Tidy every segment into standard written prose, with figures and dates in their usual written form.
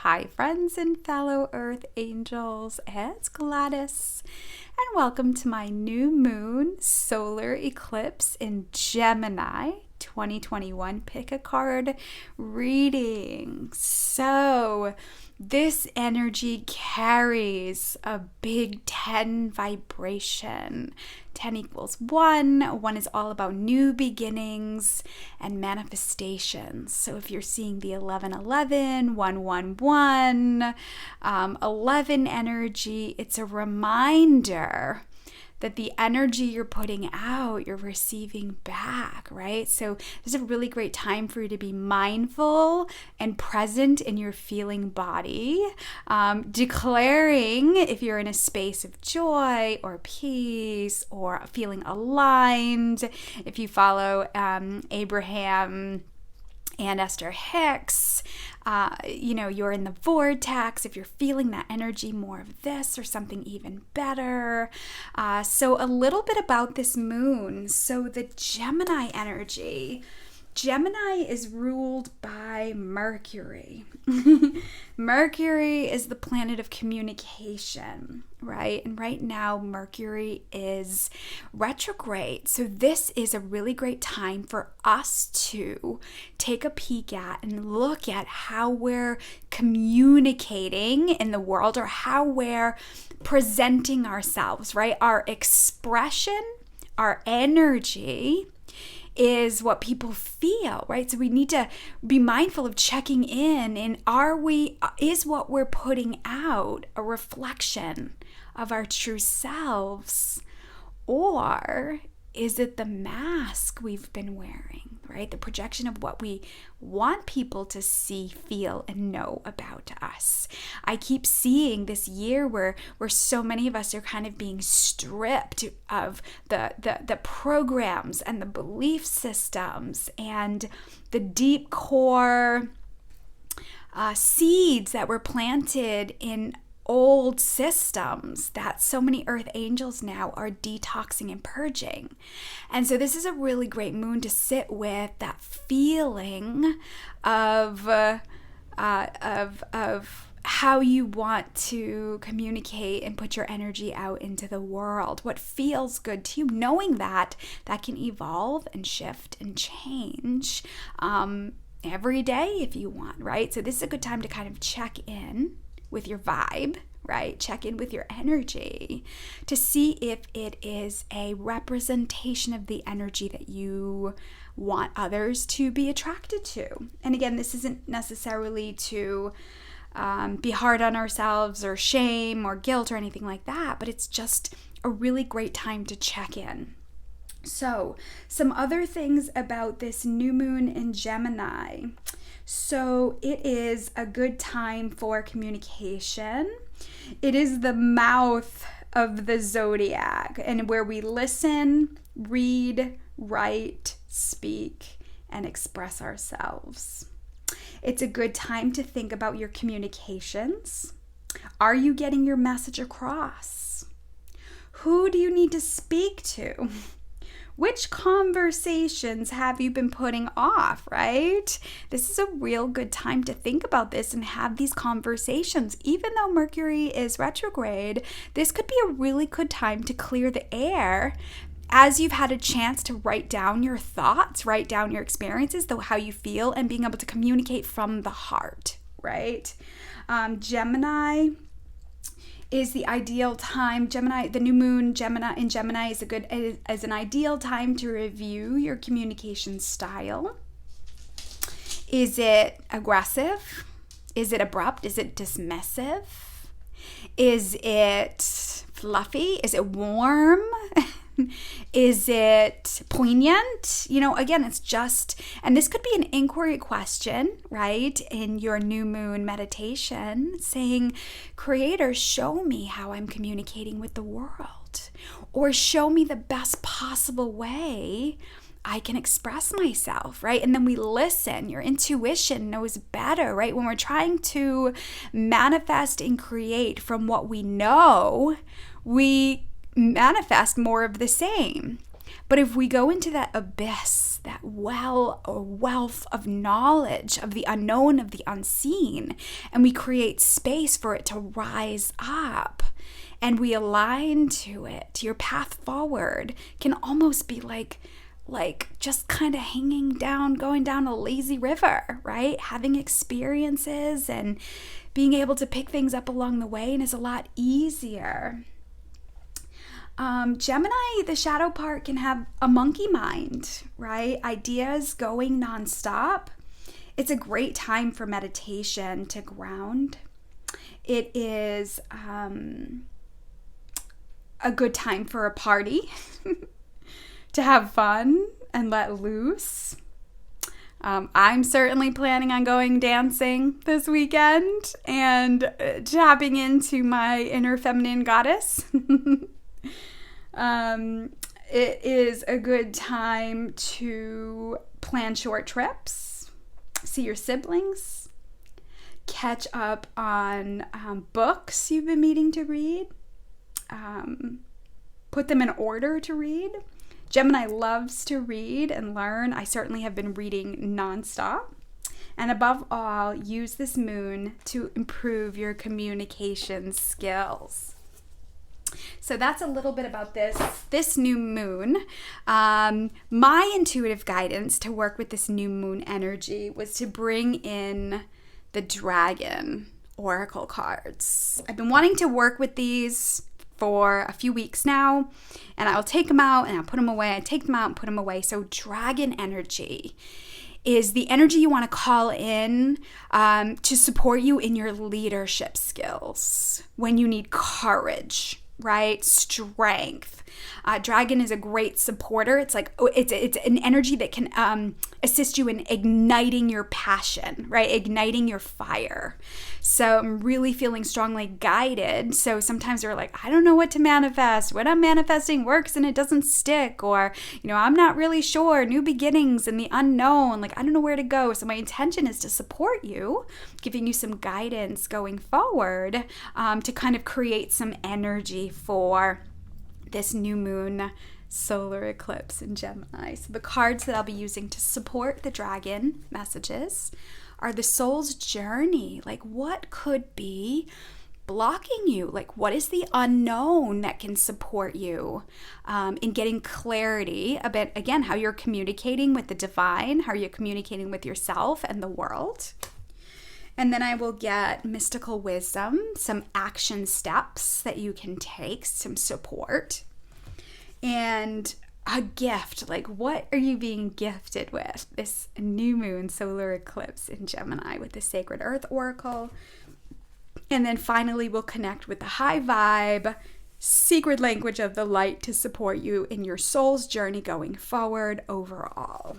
Hi friends and fellow Earth Angels, it's Gladys, and welcome to my new moon solar eclipse in Gemini 2021 pick a card reading. So this energy carries a big 10 vibration. 10 equals 1. 1 is all about new beginnings and manifestations. So if you're seeing the 1111, 111, 11 energy, it's a reminder that the energy you're putting out, you're receiving back, right? So this is a really great time for you to be mindful and present in your feeling body, declaring if you're in a space of joy or peace or feeling aligned. If you follow Abraham and Esther Hicks, you're in the vortex, if you're feeling that energy, more of this or something even better. So a little bit about this moon. So the Gemini energy. Gemini is ruled by Mercury. Mercury is the planet of communication, right? And right now, Mercury is retrograde. So this is a really great time for us to take a peek at and look at how we're communicating in the world or how we're presenting ourselves, right? Our expression, our energy is what people feel, right? So we need to be mindful of checking in and is what we're putting out a reflection of our true selves, or is it the mask we've been wearing, right? The projection of what we want people to see, feel, and know about us. I keep seeing this year where so many of us are kind of being stripped of the programs and the belief systems and the deep core seeds that were planted in old systems that so many earth angels now are detoxing and purging. And so this is a really great moon to sit with that feeling of how you want to communicate and put your energy out into the world, what feels good to you, knowing that can evolve and shift and change every day if you want, right? So this is a good time to kind of check in with your vibe, right? Check in with your energy to see if it is a representation of the energy that you want others to be attracted to. And again, this isn't necessarily to be hard on ourselves or shame or guilt or anything like that, but it's just a really great time to check in. So, some other things about this new moon in Gemini. So it is a good time for communication. It is the mouth of the zodiac, and where we listen, read, write, speak, and express ourselves. It's a good time to think about your communications. Are you getting your message across? Who do you need to speak to? Which conversations have you been putting off, right? This is a real good time to think about this and have these conversations. Even though Mercury is retrograde, this could be a really good time to clear the air as you've had a chance to write down your thoughts, write down your experiences, how you feel, and being able to communicate from the heart, right? Gemini is the ideal time. Gemini, the new moon in Gemini is an ideal time to review your communication style. Is it aggressive? Is it abrupt? Is it dismissive? Is it fluffy? Is it warm? Is it poignant? Again, it's just, and this could be an inquiry question, right? In your new moon meditation, saying, Creator, show me how I'm communicating with the world, or show me the best possible way I can express myself, right? And then we listen. Your intuition knows better, right? When we're trying to manifest and create from what we know, we manifest more of the same. But if we go into that abyss, that well or wealth of knowledge of the unknown, of the unseen, and we create space for it to rise up, and we align to it, your path forward can almost be like just kind of hanging down, going down a lazy river, right? Having experiences and being able to pick things up along the way, and is a lot easier. Gemini, the shadow part, can have a monkey mind, right? Ideas going nonstop. It's a great time for meditation to ground. It is a good time for a party to have fun and let loose. I'm certainly planning on going dancing this weekend and tapping into my inner feminine goddess. It is a good time to plan short trips, see your siblings, catch up on books you've been meaning to read, put them in order to read. Gemini loves to read and learn. I certainly have been reading nonstop. And above all, use this moon to improve your communication skills. So that's a little bit about this new moon. My intuitive guidance to work with this new moon energy was to bring in the Dragon Oracle cards. I've been wanting to work with these for a few weeks now, and I'll take them out and I'll put them away. I take them out and put them away. So Dragon energy is the energy you want to call in to support you in your leadership skills when you need courage, right? Strength. Dragon is a great supporter. It's like it's an energy that can assist you in igniting your passion, right? Igniting your fire. So I'm really feeling strongly guided. So sometimes you're like, I don't know what to manifest. What I'm manifesting works and it doesn't stick, or I'm not really sure. New beginnings and the unknown. Like I don't know where to go. So my intention is to support you, giving you some guidance going forward to kind of create some energy for this new moon solar eclipse in Gemini. So the cards that I'll be using to support the dragon messages are the soul's journey. Like what could be blocking you? Like what is the unknown that can support you in getting clarity about, again, how you're communicating with the divine, how you're communicating with yourself and the world. And then I will get mystical wisdom, some action steps that you can take, some support, and a gift. Like, what are you being gifted with this new moon solar eclipse in Gemini with the Sacred Earth Oracle? And then finally, we'll connect with the high vibe, secret language of the light to support you in your soul's journey going forward overall.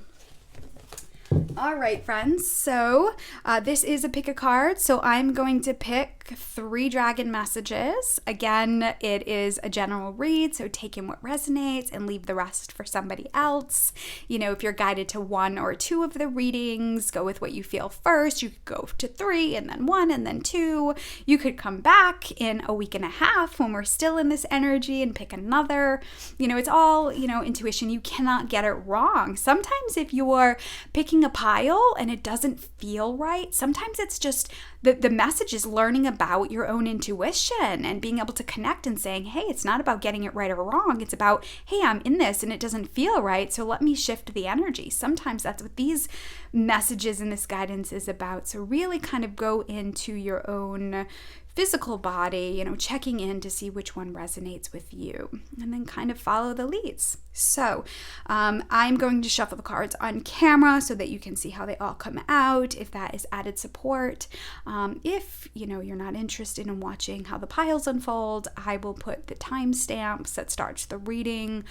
All right, friends, so this is a pick a card. So I'm going to pick 3 dragon messages. Again, it is a general read, so take in what resonates and leave the rest for somebody else. If you're guided to 1 or 2 of the readings, go with what you feel first. You could go to 3 and then 1 and then 2. You could come back in a week and a half when we're still in this energy and pick another. It's all, intuition. You cannot get it wrong. Sometimes if you're picking a pile and it doesn't feel right, sometimes it's just the message is learning about your own intuition and being able to connect and saying, hey, it's not about getting it right or wrong. It's about, hey, I'm in this and it doesn't feel right, so let me shift the energy. Sometimes that's what these messages and this guidance is about. So really kind of go into your own physical body, checking in to see which one resonates with you, and then kind of follow the leads. So I'm going to shuffle the cards on camera so that you can see how they all come out, if that is added support. If you're not interested in watching how the piles unfold, I will put the timestamps that starts the reading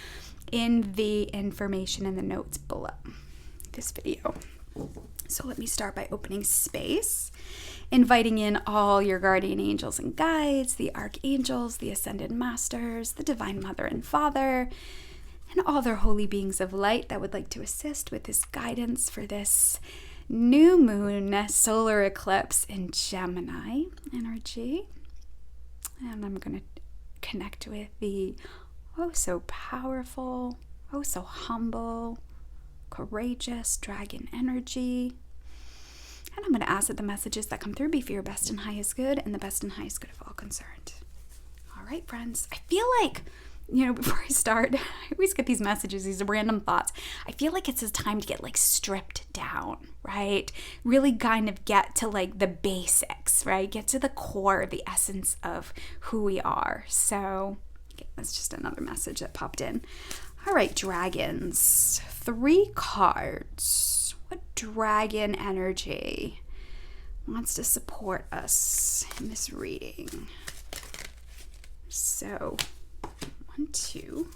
in the information in the notes below this video. So let me start by opening space, inviting in all your guardian angels and guides, the archangels, the ascended masters, the divine mother and father, and all their holy beings of light that would like to assist with this guidance for this new moon solar eclipse in Gemini energy. And I'm going to connect with the so powerful Oh, so humble, courageous, dragon energy. And I'm going to ask that the messages that come through be for your best and highest good and the best and highest good of all concerned. All right, friends. I feel like, before I start, I always get these messages, these random thoughts. I feel like it's a time to get stripped down, right? Really kind of get to the basics, right? Get to the core of the essence of who we are. So that's just another message that popped in. All right, dragons. 3 cards. What dragon energy wants to support us in this reading? So, 1, 2,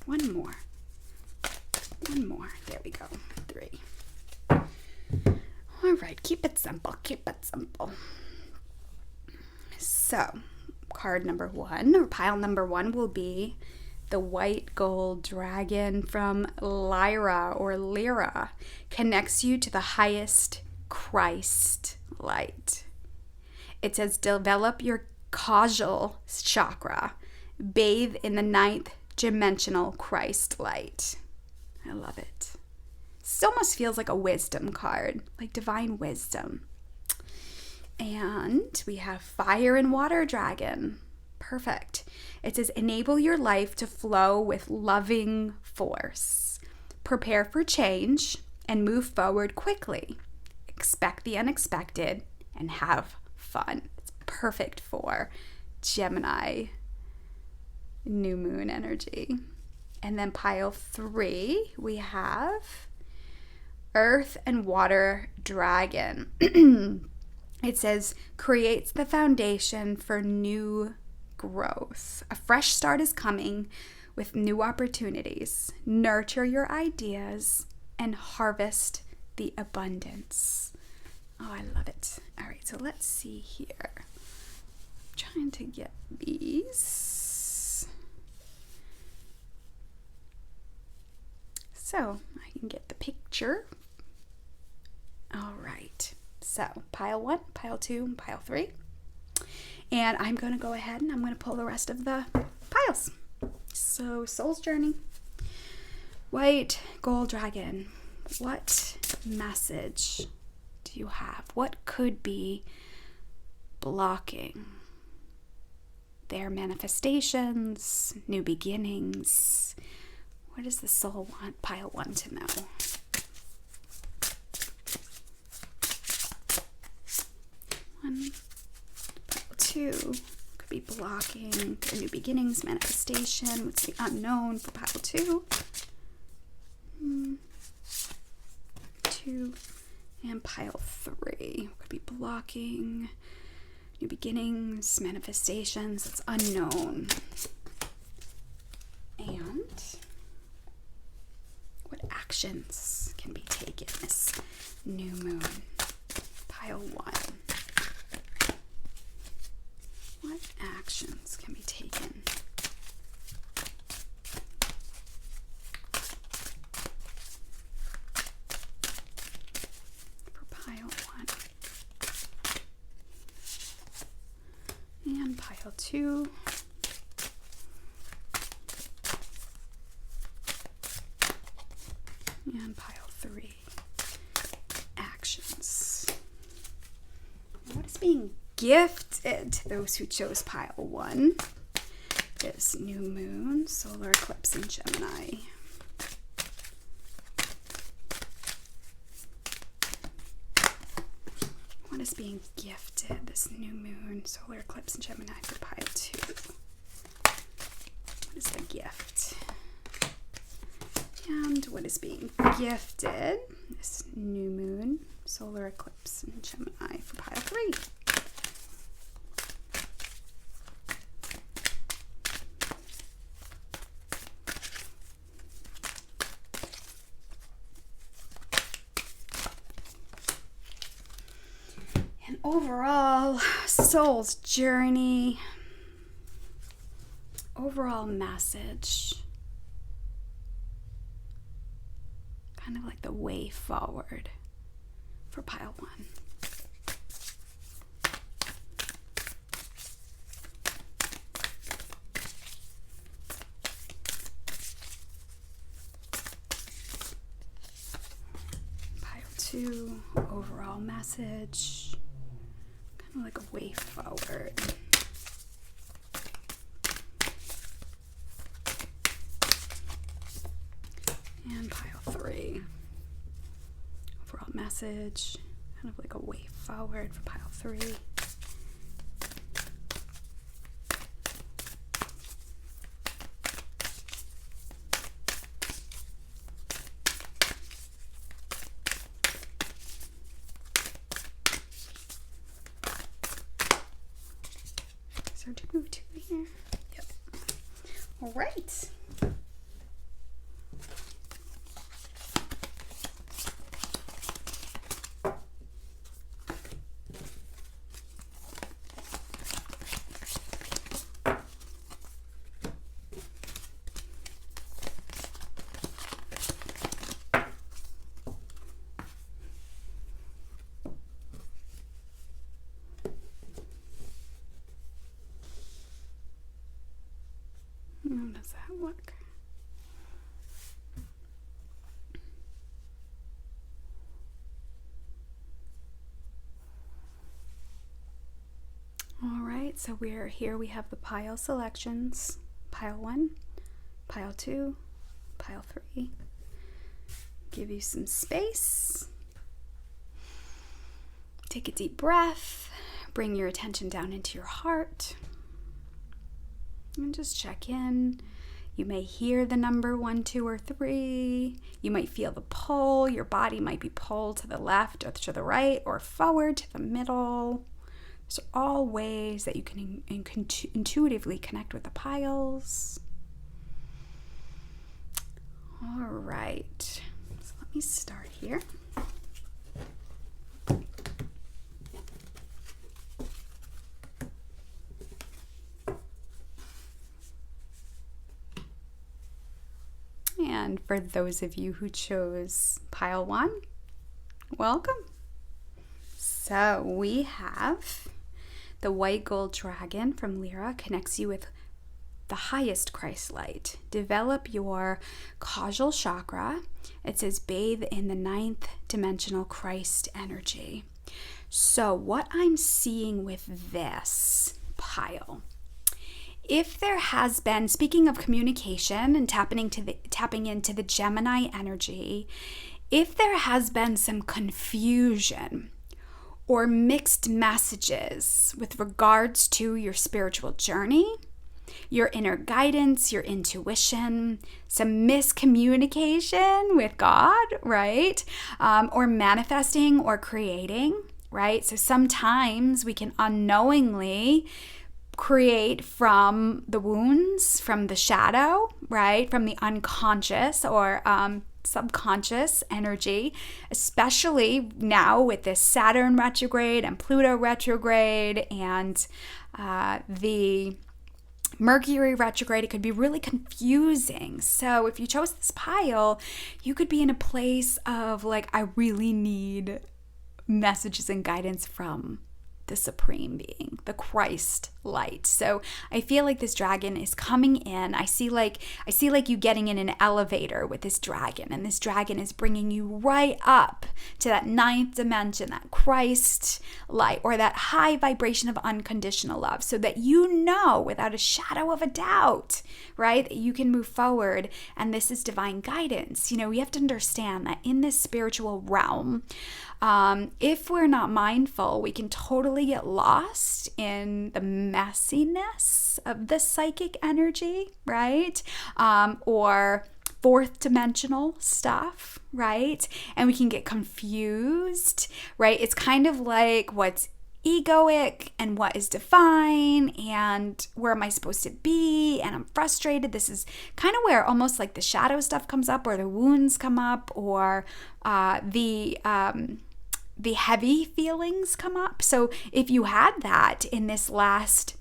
one more. There we go. 3. All right, keep it simple. So, card number 1, or pile number 1, will be the white gold dragon from Lyra or Lyra. Connects you to the highest Christ light. It says develop your causal chakra. Bathe in the 9th dimensional Christ light. I love it. This almost feels like a wisdom card, like divine wisdom. And we have fire and water dragon. Perfect. It says enable your life to flow with loving force. Prepare for change and move forward quickly. Expect the unexpected and have fun. It's perfect for Gemini new moon energy. And then pile 3, we have earth and water dragon. It says creates the foundation for new growth. A fresh start is coming with new opportunities. Nurture your ideas and harvest the abundance. Oh, I love it. All right, so let's see here. I'm trying to get these. So I can get the picture. All right. So pile 1, pile 2, and pile 3. And I'm going to go ahead and I'm going to pull the rest of the piles. So Soul's Journey, white gold dragon. What message do you have? What could be blocking their manifestations, new beginnings? What does the soul want pile 1 to know? One, pile 2 could be blocking their new beginnings, manifestation. What's the unknown for pile 2? 2 and pile 3 could be blocking new beginnings, manifestations. It's unknown. And what actions can be taken this new moon? Pile 1. What actions can be taken? For pile 1. And pile 2. And pile 3. Actions. What is being gifted to those who chose pile 1? This new moon, solar eclipse in Gemini. What is being gifted this new moon, solar eclipse in Gemini for pile 2? What is the gift? And what is being gifted this new moon, solar eclipse in Gemini for pile 3? And overall, soul's journey, overall message, kind of like the way forward for pile 1. 2, overall message, kind of like a way forward. And pile 3, overall message, kind of like a way forward for pile 3. Is there 2 here? Yep. All right. How does that look? All right, so we're here. We have the pile selections. Pile 1, pile 2, pile 3. Give you some space. Take a deep breath. Bring your attention down into your heart. And just check in. You may hear the number 1, 2, or 3. You might feel the pull. Your body might be pulled to the left or to the right or forward to the middle. These are all ways that you can intuitively connect with the piles. All right. So let me start here. And for those of you who chose pile 1, welcome. So we have the white gold dragon from Lyra connects you with the highest Christ light. Develop your causal chakra. It says bathe in the 9th dimensional Christ energy. So what I'm seeing with this pile, if there has been, speaking of communication and tapping into the Gemini energy, if there has been some confusion or mixed messages with regards to your spiritual journey, your inner guidance, your intuition, some miscommunication with God, right? Or manifesting or creating, right? So sometimes we can unknowingly create from the wounds, from the shadow, right? From the unconscious or subconscious energy, especially now with this Saturn retrograde and Pluto retrograde and the Mercury retrograde. It could be really confusing. So if you chose this pile, you could be in a place of like, I really need messages and guidance from the supreme being, the Christ light. So I feel like this dragon is coming in. I see like you getting in an elevator with this dragon, and this dragon is bringing you right up to that 9th dimension, that Christ light, or that high vibration of unconditional love, so that you know without a shadow of a doubt, right, that you can move forward. And this is divine guidance. You know, we have to understand that in this spiritual realm, if we're not mindful, we can totally get lost in the messiness of the psychic energy, right? Or 4th dimensional stuff, right? And we can get confused, right? It's kind of like what's egoic and what is divine and where am I supposed to be, and I'm frustrated. This is kind of where almost like the shadow stuff comes up, or the wounds come up, or the heavy feelings come up. So if you had that in this last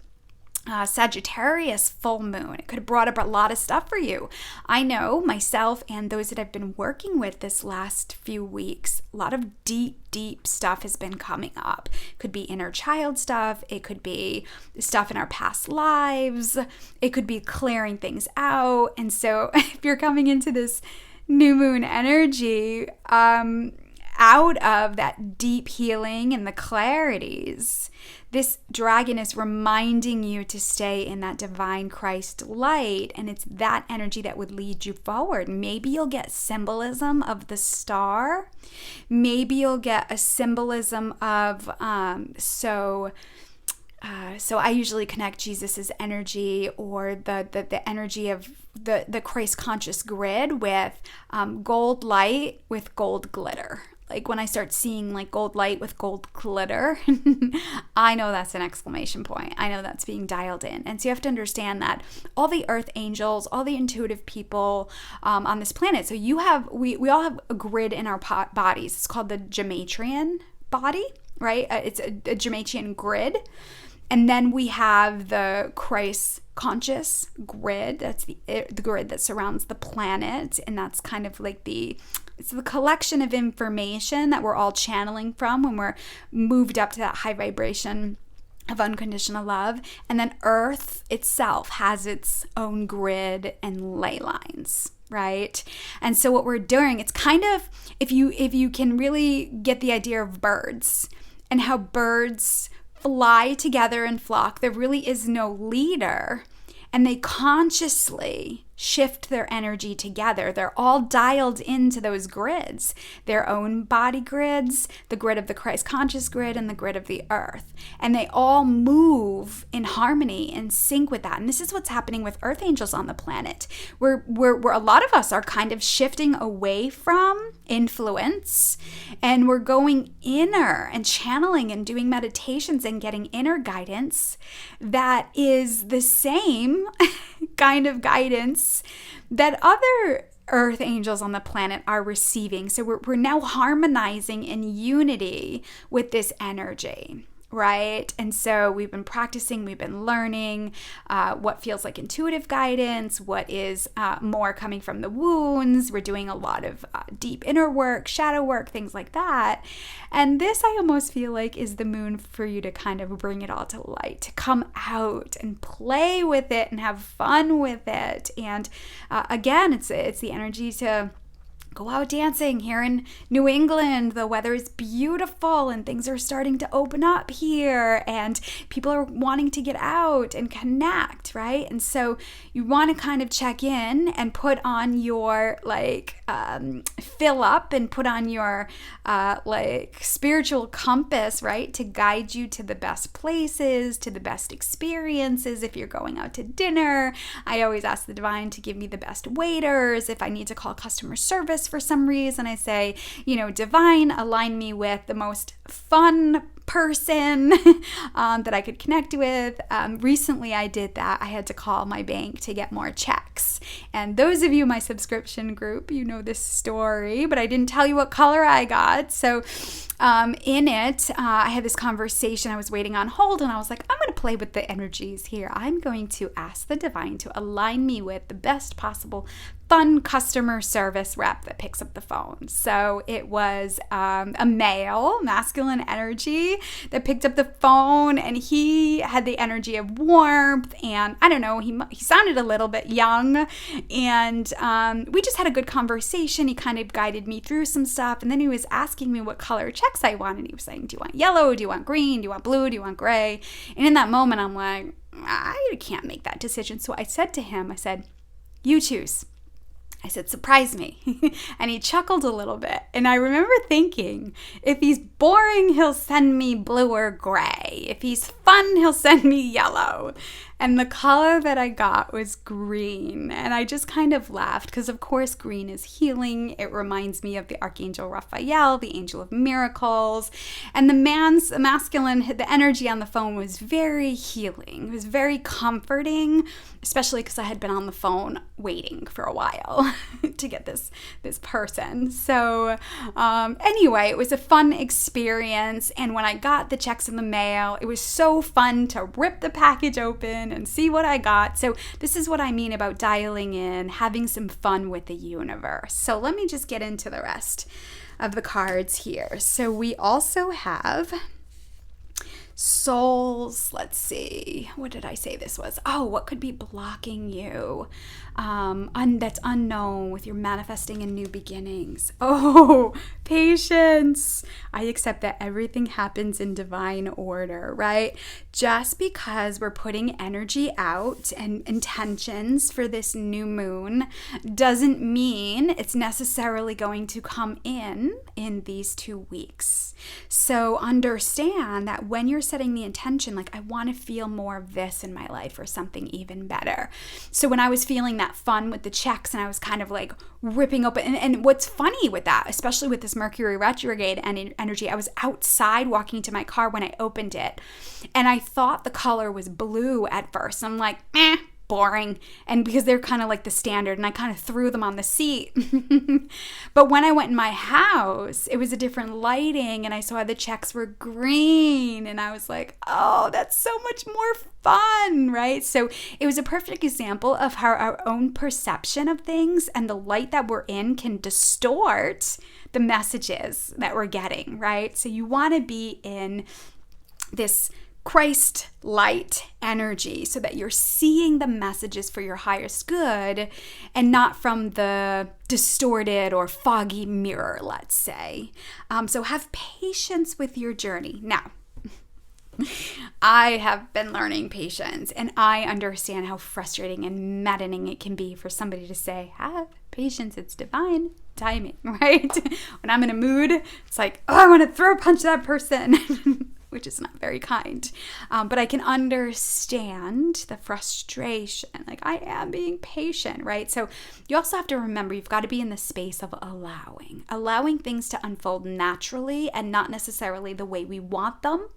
Sagittarius full moon, it could have brought up a lot of stuff for you. I know myself and those that I've been working with this last few weeks, a lot of deep stuff has been coming up. It could be inner child stuff. It could be stuff in our past lives. It could be clearing things out. And so if you're coming into this new moon energy, out of that deep healing and the clarities, this dragon is reminding you to stay in that divine Christ light, and it's that energy that would lead you forward. Maybe you'll get symbolism of the star. Maybe you'll get a symbolism of, so I usually connect Jesus's energy or the energy of the Christ conscious grid with gold light with gold glitter. Like when I start seeing like gold light with gold glitter, I know that's an exclamation point. I know that's being dialed in. And so you have to understand that all the earth angels, all the intuitive people on this planet. So we all have a grid in our bodies. It's called the Gematrian body, right? It's a Gematrian grid. And then we have the Christ conscious grid. That's the grid that surrounds the planet. And that's kind of like it's the collection of information that we're all channeling from when we're moved up to that high vibration of unconditional love. And then Earth itself has its own grid and ley lines, right? And so what we're doing, it's kind of, if you can really get the idea of birds and how birds fly together in flock, there really is no leader, and they consciously shift their energy together. They're all dialed into those grids, their own body grids, the grid of the Christ conscious grid, and the grid of the earth. And they all move in harmony and sync with that. And this is what's happening with earth angels on the planet. Where a lot of us are kind of shifting away from influence, and we're going inner and channeling and doing meditations and getting inner guidance that is the same kind of guidance that other earth angels on the planet are receiving. So we're now harmonizing in unity with this energy, right? And so we've been practicing, we've been learning what feels like intuitive guidance, what is more coming from the wounds. We're doing a lot of deep inner work, shadow work, things like that. And this, I almost feel like, is the moon for you to kind of bring it all to light, to come out and play with it and have fun with it. And again, it's the energy to go out dancing. Here in New England, the weather is beautiful and things are starting to open up here and people are wanting to get out and connect, right? And so you want to kind of check in and put on your fill up and put on your spiritual compass, right? To guide you to the best places, to the best experiences. If you're going out to dinner, I always ask the divine to give me the best waiters. If I need to call customer service for some reason, I say, divine, align me with the most fun person that I could connect with. Recently I did that. I had to call my bank to get more checks. And those of you in my subscription group, you know this story, but I didn't tell you what color I got. So in it, I had this conversation. I was waiting on hold and I was like, I'm going to play with the energies here. I'm going to ask the divine to align me with the best possible fun customer service rep that picks up the phone. So it was a male, masculine energy that picked up the phone, and he had the energy of warmth, and I don't know, he sounded a little bit young, and we just had a good conversation. He kind of guided me through some stuff, and then he was asking me what color checks I wanted. He was saying, do you want yellow? Do you want green? Do you want blue? Do you want gray? And in that moment, I'm like, I can't make that decision. So I said to him, you choose. I said, surprise me. And he chuckled a little bit. And I remember thinking, if he's boring, he'll send me blue or gray. If he's fun, he'll send me yellow. And the color that I got was green. And I just kind of laughed because, of course, green is healing. It reminds me of the Archangel Raphael, the angel of miracles. And the masculine, the energy on the phone was very healing. It was very comforting, especially because I had been on the phone waiting for a while to get this person. So anyway, it was a fun experience. And when I got the checks in the mail, it was so fun to rip the package open and see what I got. So this is what I mean about dialing in, having some fun with the universe. So let me just get into the rest of the cards here. So we also have souls. Let's see. What did I say this was? Oh, what could be blocking you? That's unknown with your manifesting and new beginnings. Oh, patience. I accept that everything happens in divine order, right? Just because we're putting energy out and intentions for this new moon doesn't mean it's necessarily going to come in these 2 weeks. So understand that when you're setting the intention, like, I want to feel more of this in my life or something even better. So when I was feeling that fun with the checks and I was kind of like ripping open, and what's funny with that, especially with this Mercury retrograde energy, I was outside walking to my car when I opened it, and I thought the color was blue at first. I'm like, boring. And because they're kind of like the standard, and I kind of threw them on the seat. But when I went in my house, it was a different lighting, and I saw the checks were green, and I was like, oh, that's so much more fun, right? So it was a perfect example of how our own perception of things and the light that we're in can distort the messages that we're getting, right? So you want to be in this Christ light energy so that you're seeing the messages for your highest good and not from the distorted or foggy mirror, let's say. So have patience with your journey. Now, I have been learning patience, and I understand how frustrating and maddening it can be for somebody to say, have patience, it's divine timing, right? When I'm in a mood, it's like, oh, I want to throw a punch at that person. Which is not very kind. But I can understand the frustration. Like, I am being patient, right? So you also have to remember, you've got to be in the space of allowing things to unfold naturally and not necessarily the way we want them,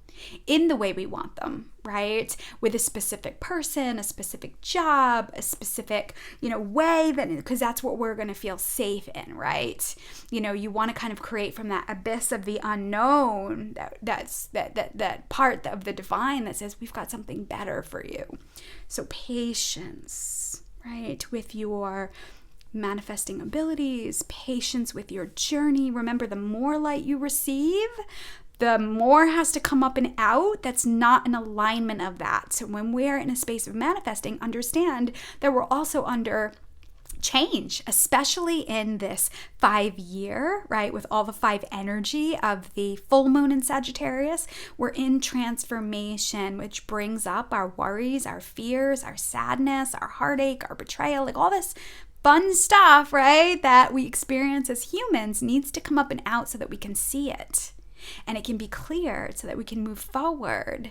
in the way we want them, right? With a specific person, a specific job, a specific, way, because that's what we're going to feel safe in, right? You want to kind of create from that abyss of the unknown, that part of the divine that says we've got something better for you. So patience, right? With your manifesting abilities, patience with your journey. Remember, the more light you receive, the more has to come up and out that's not in alignment of that. So when we're in a space of manifesting, understand that we're also under change, especially in this 5-year, right? With all the 5 energy of the full moon in Sagittarius, we're in transformation, which brings up our worries, our fears, our sadness, our heartache, our betrayal, like all this fun stuff, right? That we experience as humans needs to come up and out so that we can see it. And it can be clear so that we can move forward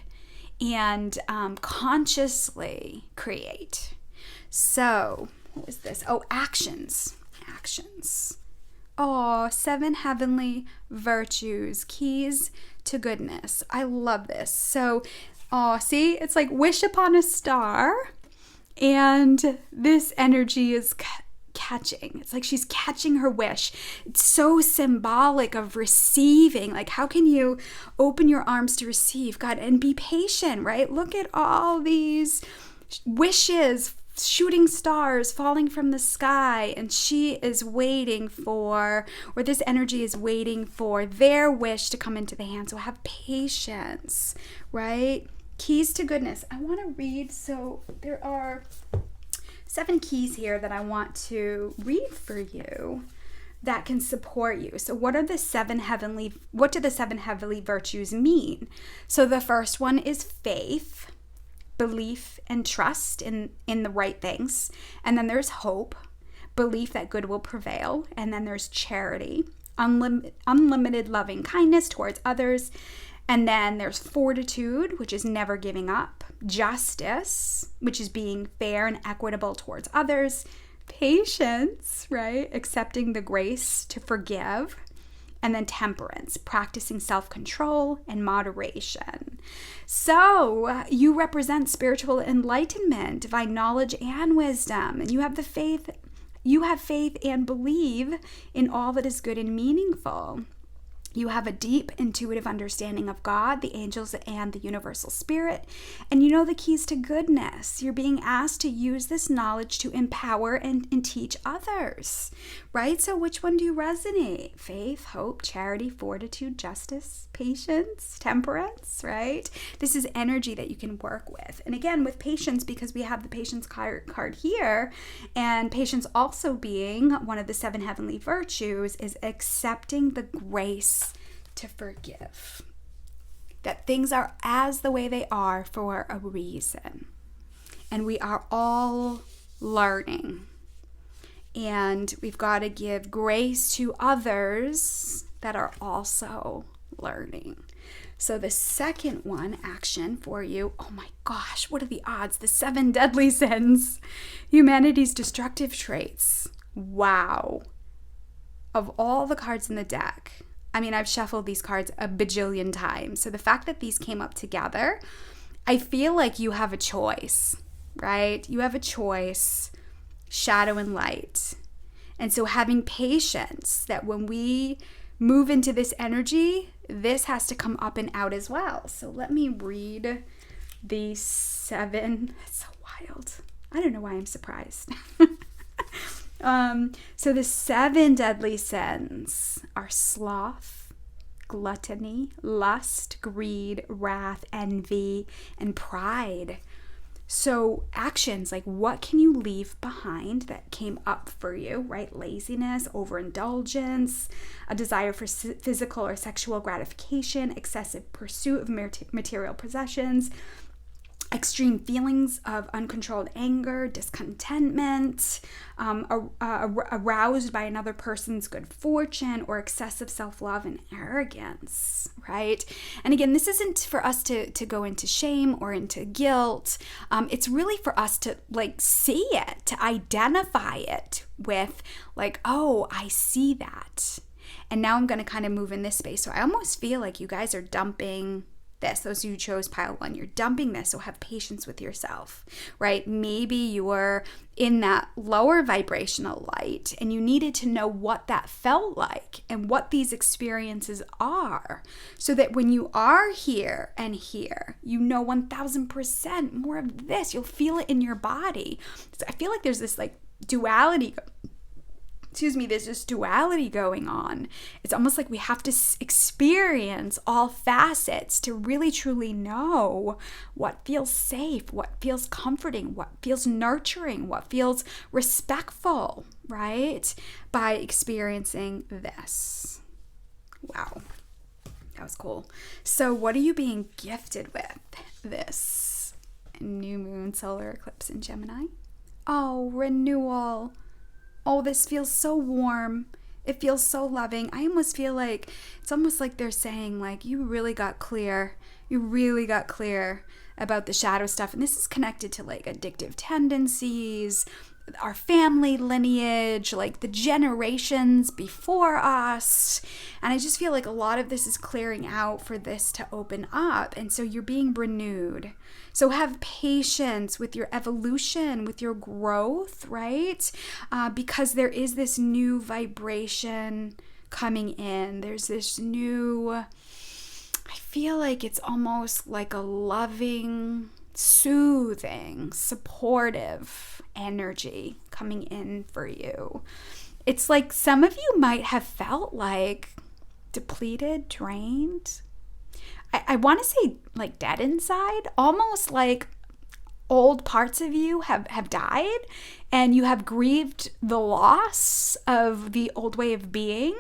and consciously create. So, what was this? Oh, actions. Oh, 7 heavenly virtues, keys to goodness. I love this. So, see, it's like wish upon a star, and this energy is catching. It's like she's catching her wish. It's so symbolic of receiving. Like, how can you open your arms to receive, God, and be patient, right? Look at all these wishes, shooting stars falling from the sky, and she is waiting for, or this energy is waiting for their wish to come into the hand. So have patience, right? Keys to goodness. I want to read. So there are 7 keys here that I want to read for you that can support you. So what do the 7 heavenly virtues mean? So the first one is faith, belief and trust in the right things. And then there's hope, belief that good will prevail. And then there's charity, unlimited loving kindness towards others. And then there's fortitude, which is never giving up, justice, which is being fair and equitable towards others, patience, right? Accepting the grace to forgive, and then temperance, practicing self-control and moderation. So you represent spiritual enlightenment, divine knowledge and wisdom, and you have faith and believe in all that is good and meaningful. You have a deep intuitive understanding of God, the angels, and the universal spirit, and you know the keys to goodness. You're being asked to use this knowledge to empower and teach others, right? So which one do you resonate? Faith, hope, charity, fortitude, justice, patience, temperance, right? This is energy that you can work with. And again, with patience, because we have the patience card here, and patience also being one of the 7 heavenly virtues, is accepting the grace to forgive. That things are as the way they are for a reason. And we are all learning. And we've got to give grace to others that are also learning. So the second one, action for you, oh my gosh, what are the odds? The 7 deadly sins, humanity's destructive traits. Wow. Of all the cards in the deck, I mean, I've shuffled these cards a bajillion times. So the fact that these came up together, I feel like you have a choice, right? You have a choice, shadow and light. And so having patience that when we move into this energy, this has to come up and out as well. So let me read the 7. It's so wild. I don't know why I'm surprised. So the 7 deadly sins are sloth, gluttony, lust, greed, wrath, envy, and pride. So actions, like what can you leave behind that came up for you, right? Laziness, overindulgence, a desire for physical or sexual gratification, excessive pursuit of material possessions, extreme feelings of uncontrolled anger, discontentment, aroused by another person's good fortune, or excessive self-love and arrogance, right? And again, this isn't for us to go into shame or into guilt. It's really for us to like see it, to identify it with like, oh, I see that. And now I'm going to kind of move in this space. So I almost feel like you guys are dumping this. Those who chose pile 1, you're dumping this, so have patience with yourself, right? Maybe you were in that lower vibrational light and you needed to know what that felt like and what these experiences are, so that when you are here and here, you know 1000% more of this. You'll feel it in your body. So I feel like there's this like duality. There's this duality going on. It's almost like we have to experience all facets to really truly know what feels safe, what feels comforting, what feels nurturing, what feels respectful, right? By experiencing this. Wow, that was cool. So what are you being gifted with this new moon, solar eclipse in Gemini? Oh, renewal. Oh, this feels so warm. It feels so loving. I almost feel like it's almost like they're saying like, you really got clear. You really got clear about the shadow stuff. And this is connected to like addictive tendencies, our family lineage, like the generations before us. And I just feel like a lot of this is clearing out for this to open up. And so you're being renewed. So have patience with your evolution, with your growth, right? Because there is this new vibration coming in. There's this new, I feel like it's almost like a loving, soothing, supportive energy coming in for you. It's like some of you might have felt like depleted, drained. I want to say like dead inside, almost like old parts of you have died and you have grieved the loss of the old way of being.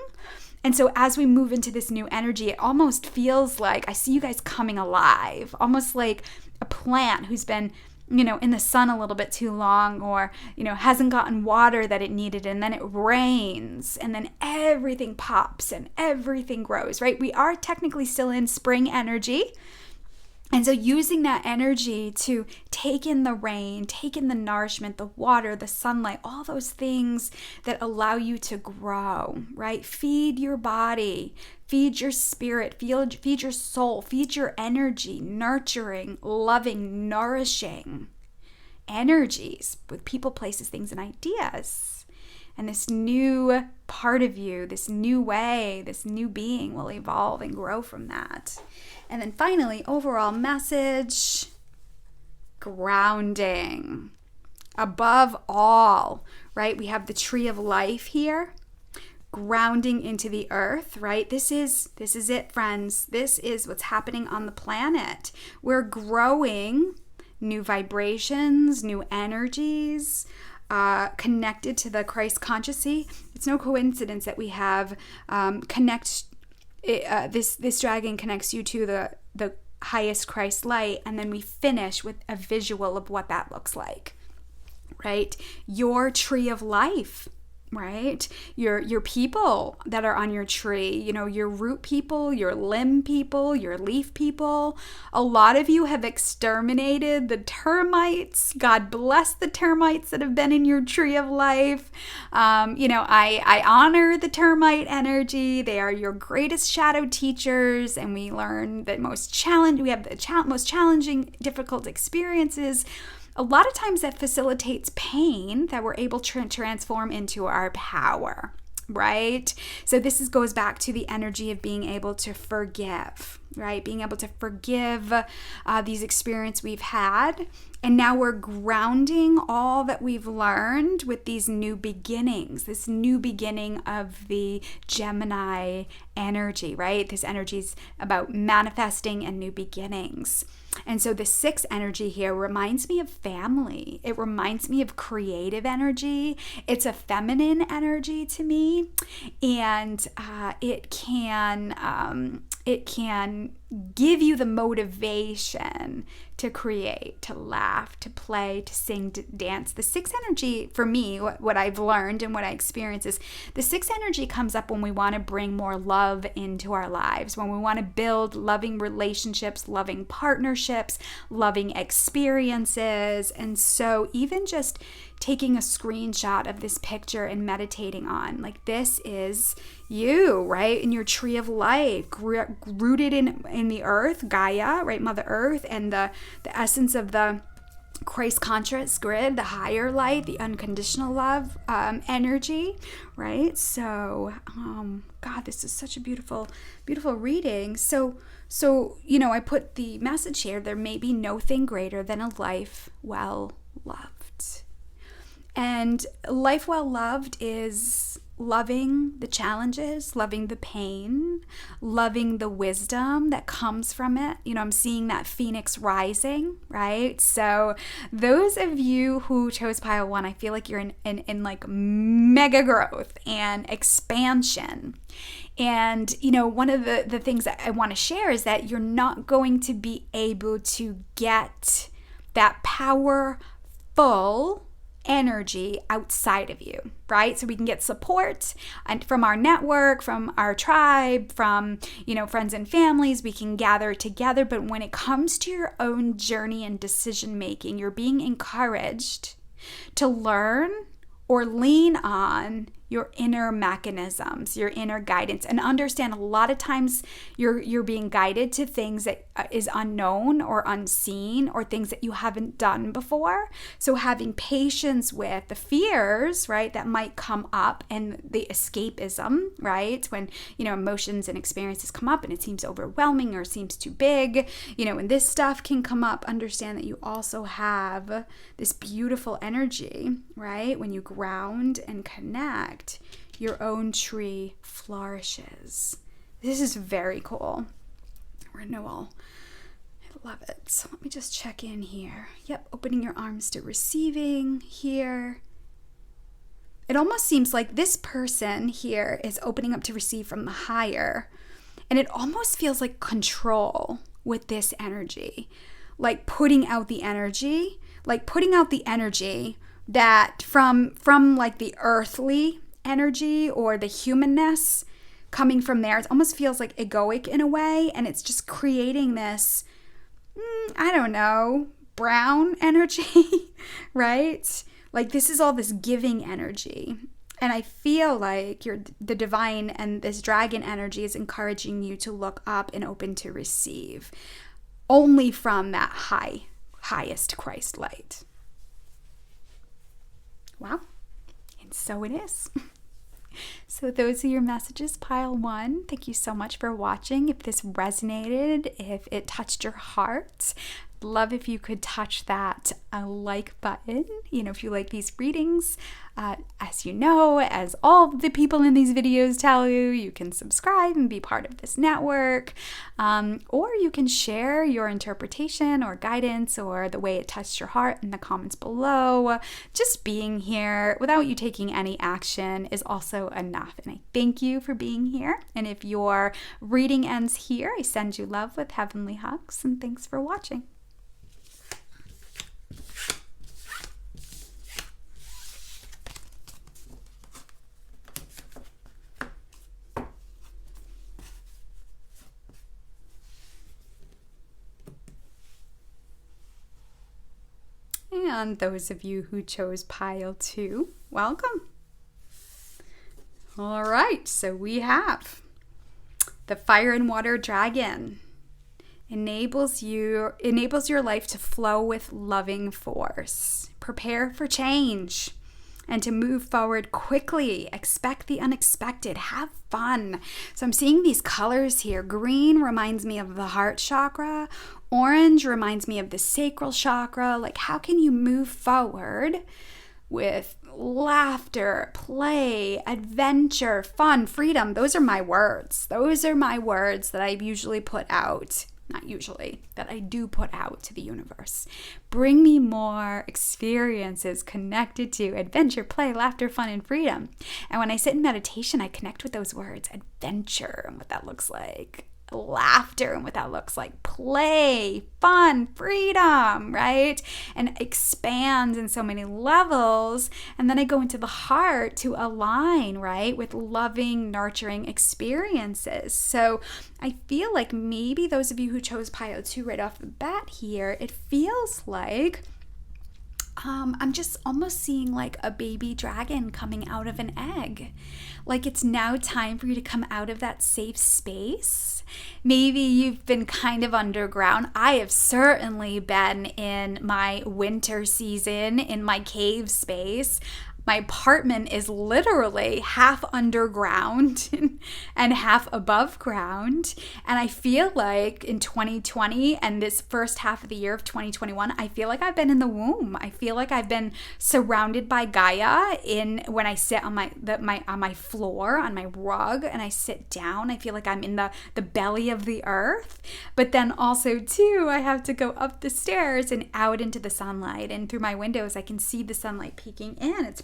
And so as we move into this new energy, it almost feels like I see you guys coming alive, almost like a plant who's been, in the sun a little bit too long, or, hasn't gotten water that it needed, and then it rains, and then everything pops and everything grows, right? We are technically still in spring energy. And so using that energy to take in the rain, take in the nourishment, the water, the sunlight, all those things that allow you to grow, right? Feed your body, feed your spirit, feed your soul, feed your energy, nurturing, loving, nourishing energies with people, places, things, and ideas. And this new part of you, this new way, this new being will evolve and grow from that. And then finally, overall message, grounding. Above all, right? We have the tree of life here, grounding into the earth, right? This is it, friends. This is what's happening on the planet. We're growing new vibrations, new energies, connected to the Christ consciously. It's no coincidence that we have this dragon connects you to the highest Christ light, and then we finish with a visual of what that looks like, right? Your tree of life, right? Your people that are on your tree, your root people, your limb people, your leaf people. A lot of you have exterminated the termites. God bless the termites that have been in your tree of life. I honor the termite energy. They are your greatest shadow teachers, and we learn the most challenging, difficult experiences. A lot of times that facilitates pain that we're able to transform into our power, right? So this goes back to the energy of being able to forgive, right? Being able to forgive these experiences we've had. And now we're grounding all that we've learned with these new beginnings, this new beginning of the Gemini energy, right? This energy is about manifesting and new beginnings. And so the 6 energy here reminds me of family. It reminds me of creative energy. It's a feminine energy to me, and it can give you the motivation to create, to laugh, to play, to sing, to dance. The 6 energy, for me, what I've learned and what I experience is the 6 energy comes up when we want to bring more love into our lives, when we want to build loving relationships, loving partnerships, loving experiences. And so even just taking a screenshot of this picture and meditating on, like, this is you, right? In your tree of life, rooted in the earth, Gaia, right? Mother Earth, and the essence of the Christ conscious grid, the higher light, the unconditional love energy, right? So, God, this is such a beautiful, beautiful reading. So, I put the message here: there may be no thing greater than a life well loved. And life well loved is loving the challenges, loving the pain, loving the wisdom that comes from it. I'm seeing that phoenix rising, right? So those of you who chose pile 1, I feel like you're in like mega growth and expansion. And, one of the things that I want to share is that you're not going to be able to get that powerful energy outside of you, right? So we can get support and from our network, from our tribe, from, friends and families. We can gather together. But when it comes to your own journey and decision making, you're being encouraged to learn or lean on your inner mechanisms, your inner guidance, and understand a lot of times you're being guided to things that is unknown or unseen, or things that you haven't done before. So having patience with the fears, right, that might come up, and the escapism, right, when emotions and experiences come up and it seems overwhelming or seems too big, and this stuff can come up. Understand that you also have this beautiful energy, right? When you ground and connect, your own tree flourishes. This is very cool. Renewal. I love it. So let me just check in here. Yep, opening your arms to receiving here. It almost seems like this person here is opening up to receive from the higher. And it almost feels like control with this energy. Like putting out the energy. That from like the earthly energy or the humanness coming from there. It almost feels like egoic in a way, and it's just creating this, brown energy, right? Like this is all this giving energy. And I feel like the divine and this dragon energy is encouraging you to look up and open to receive only from that highest Christ light. Wow. so it is. So those are your messages, pile one. Thank you so much for watching. If this resonated, if it touched your heart, love if you could touch that like button. If you like these readings, as you know, as all the people in these videos tell you, you can subscribe and be part of this network, or you can share your interpretation or guidance or the way it touched your heart in the comments below. Just being here without you taking any action is also enough, and I thank you for being here. And if your reading ends here, I send you love with heavenly hugs, and thanks for watching. And those of you who chose pile 2, welcome. All right, so we have the Fire and Water Dragon. Enables your life to flow with loving force. Prepare for change and to move forward quickly. Expect the unexpected. Have fun. So I'm seeing these colors here. Green reminds me of the heart chakra. Orange reminds me of the sacral chakra. Like, how can you move forward with laughter, play, adventure, fun, freedom? Those are my words. Those are my words that I usually put out. Not usually, that I do put out to the universe. Bring me more experiences connected to adventure, play, laughter, fun, and freedom. And when I sit in meditation, I connect with those words, adventure and what that looks like, laughter and what that looks like, play, fun, freedom, right? And expands in so many levels. And then I go into the heart to align, right, with loving, nurturing experiences. So I feel like maybe those of you who chose pile 2 right off the bat here, it feels like I'm just almost seeing like a baby dragon coming out of an egg. Like it's now time for you to come out of that safe space. Maybe you've been kind of underground. I have certainly been in my winter season in my cave space. My apartment is literally half underground and half above ground. And I feel like in 2020 and this first half of the year of 2021, I feel like I've been in the womb. I feel like I've been surrounded by Gaia when I sit on my floor, on my rug, and I sit down. I feel like I'm in the belly of the earth. But then also too, I have to go up the stairs and out into the sunlight. And through my windows, I can see the sunlight peeking in. It's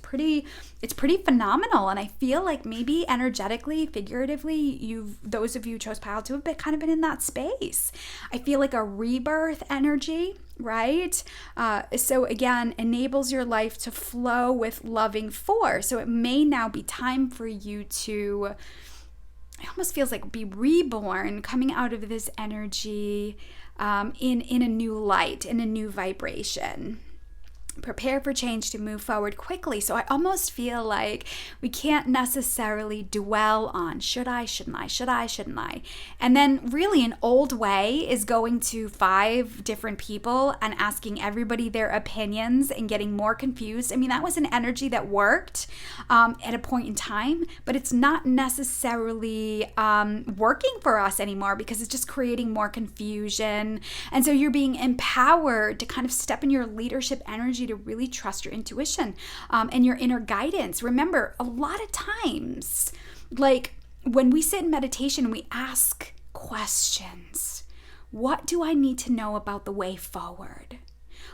pretty phenomenal. And I feel like maybe energetically, figuratively, those of you who chose pile 2 have kind of been in that space. I feel like a rebirth energy, right? So again, enables your life to flow with loving force. So it may now be time for you to, it almost feels like be reborn, coming out of this energy in a new light, in a new vibration. Prepare for change to move forward quickly. So I almost feel like we can't necessarily dwell on should I, shouldn't I, should I, shouldn't I. And then really an old way is going to 5 different people and asking everybody their opinions and getting more confused. I mean, that was an energy that worked at a point in time, but it's not necessarily working for us anymore because it's just creating more confusion. And so you're being empowered to kind of step in your leadership energy, to really trust your intuition and your inner guidance. Remember, a lot of times, like when we sit in meditation, we ask questions. What do I need to know about the way forward?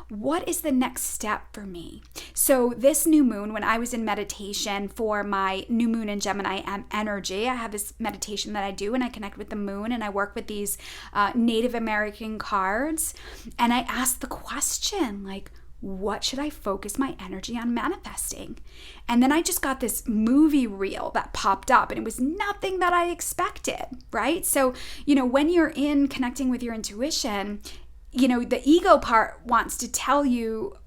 What is the next step for me? So this new moon, when I was in meditation for my new moon in Gemini energy, I have this meditation that I do and I connect with the moon and I work with these Native American cards. And I ask the question, like, what should I focus my energy on manifesting? And then I just got this movie reel that popped up and it was nothing that I expected, right? So, when you're in connecting with your intuition, the ego part wants to tell you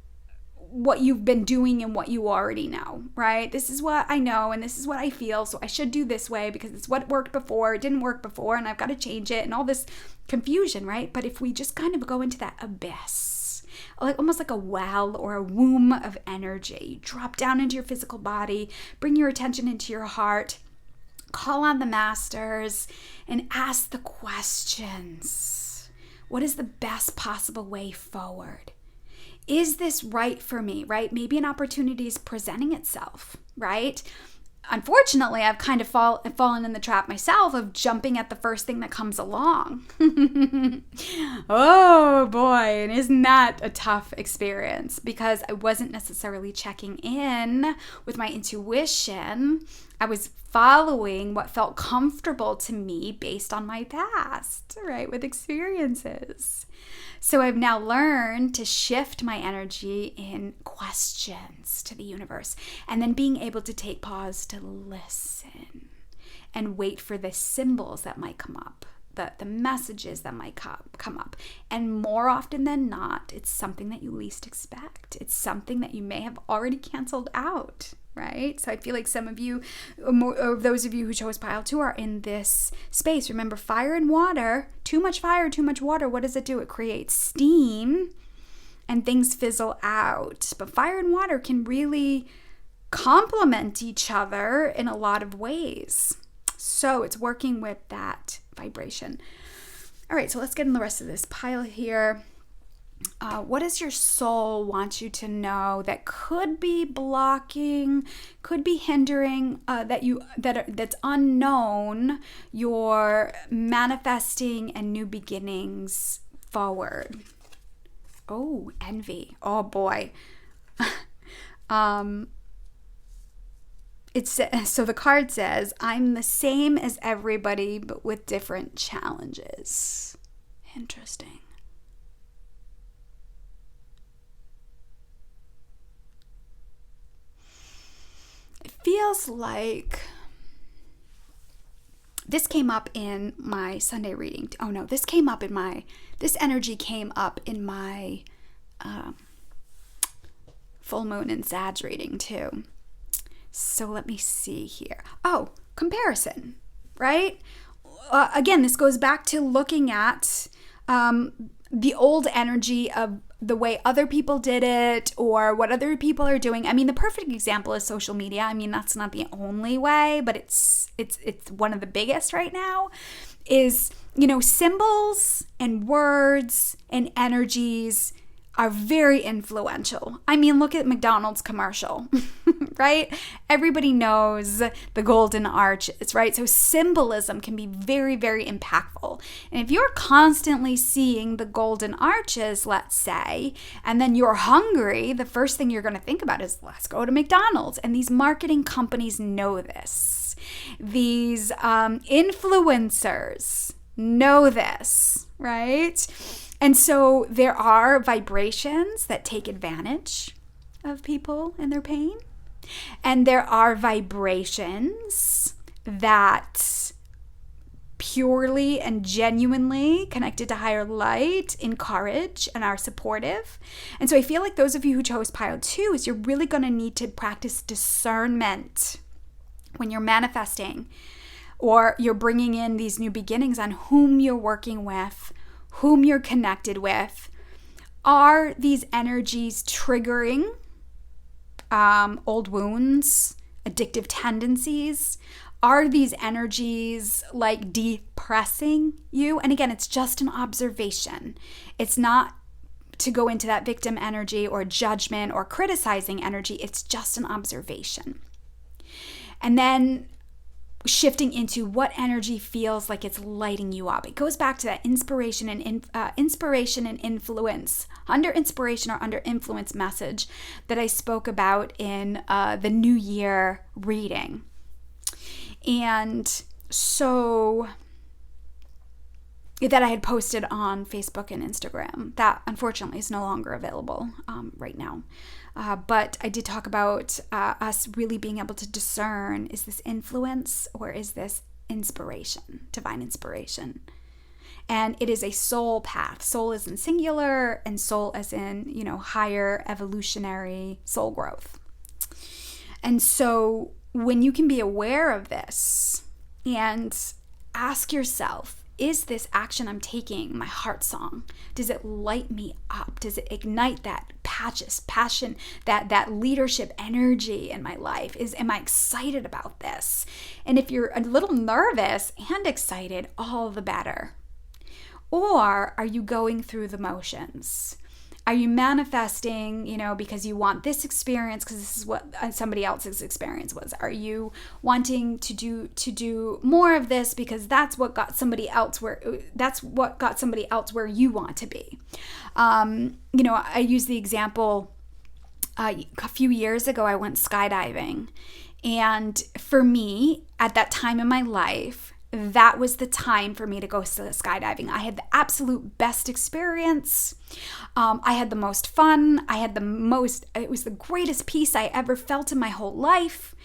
what you've been doing and what you already know, right? This is what I know and this is what I feel, so I should do this way because it's what worked before, it didn't work before, and I've got to change it and all this confusion, right? But if we just kind of go into that abyss like almost like a well or a womb of energy. You drop down into your physical body, bring your attention into your heart, call on the masters, and ask the questions. What is the best possible way forward? Is this right for me, right? Maybe an opportunity is presenting itself, right? Unfortunately, I've kind of fallen in the trap myself of jumping at the first thing that comes along. Oh boy, and isn't that a tough experience? Because I wasn't necessarily checking in with my intuition. I was following what felt comfortable to me based on my past, right, with experiences. So I've now learned to shift my energy in questions to the universe, and then being able to take pause to listen and wait for the symbols that might come up, the messages that might come up. And more often than not, it's something that you least expect. It's something that you may have already canceled out, right? So I feel like some of you, or those of you who chose pile 2, are in this space. Remember, fire and water, too much fire, too much water, what does it do? It creates steam and things fizzle out. But fire and water can really complement each other in a lot of ways. So it's working with that vibration. All right, so let's get in the rest of this pile here. What does your soul want you to know that could be blocking, could be hindering, that's unknown, your manifesting and new beginnings forward? Oh, envy. Oh boy. So the card says, I'm the same as everybody, but with different challenges. Interesting. It feels like this came up in my Sunday reading. Oh no, this energy came up in my full moon and Sag reading too. So let me see here. Oh, comparison, right? Again, this goes back to looking at the old energy of the way other people did it or what other people are doing. I mean, the perfect example is social media. I mean, that's not the only way, but it's one of the biggest right now. Is, symbols and words and energies are very influential. I mean, look at McDonald's commercial, right? Everybody knows the golden arches, right? So symbolism can be very, very impactful. And if you're constantly seeing the golden arches, let's say, and then you're hungry, the first thing you're going to think about is, let's go to McDonald's. And these marketing companies know this. These influencers know this, right? And so there are vibrations that take advantage of people and their pain. And there are vibrations that purely and genuinely connected to higher light encourage and are supportive. And so I feel like those of you who chose pile 2 is you're really going to need to practice discernment when you're manifesting or you're bringing in these new beginnings on whom you're working with, whom you're connected with. Are these energies triggering old wounds, addictive tendencies? Are these energies like depressing you? And again, it's just an observation. It's not to go into that victim energy or judgment or criticizing energy. It's just an observation. And then shifting into what energy feels like it's lighting you up. It goes back to that inspiration and influence, under inspiration or under influence message that I spoke about in the New Year reading. And so that I had posted on Facebook and Instagram. That unfortunately is no longer available right now. But I did talk about us really being able to discern, is this influence or is this inspiration, divine inspiration? And it is a soul path. Soul is in singular and soul as in, higher evolutionary soul growth. And so when you can be aware of this and ask yourself, is this action I'm taking my heart song? Does it light me up? Does it ignite that passion, that leadership energy in my life? Am I excited about this? And if you're a little nervous and excited, all the better. Or are you going through the motions? Are you manifesting, because you want this experience because this is what somebody else's experience was? Are you wanting to do more of this because that's what got somebody else where you want to be? I use the example, a few years ago I went skydiving, and for me at that time in my life, that was the time for me to go skydiving. I had the absolute best experience. I had the most fun. It was the greatest peace I ever felt in my whole life.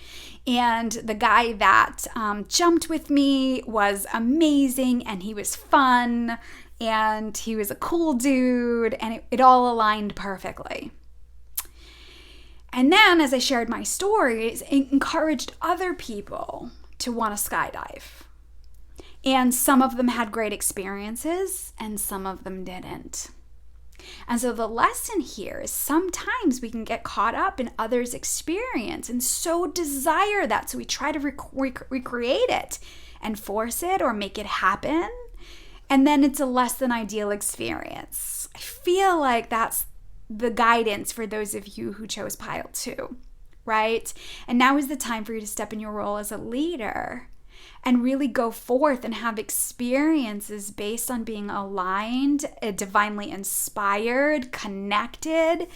And the guy that jumped with me was amazing, and he was fun, and he was a cool dude, and it all aligned perfectly. And then as I shared my stories, it encouraged other people to want to skydive. And some of them had great experiences and some of them didn't. And so the lesson here is sometimes we can get caught up in others' experience and so desire that. So we try to recreate it and force it or make it happen. And then it's a less than ideal experience. I feel like that's the guidance for those of you who chose pile 2, right? And now is the time for you to step in your role as a leader and really go forth and have experiences based on being aligned, divinely inspired, connected,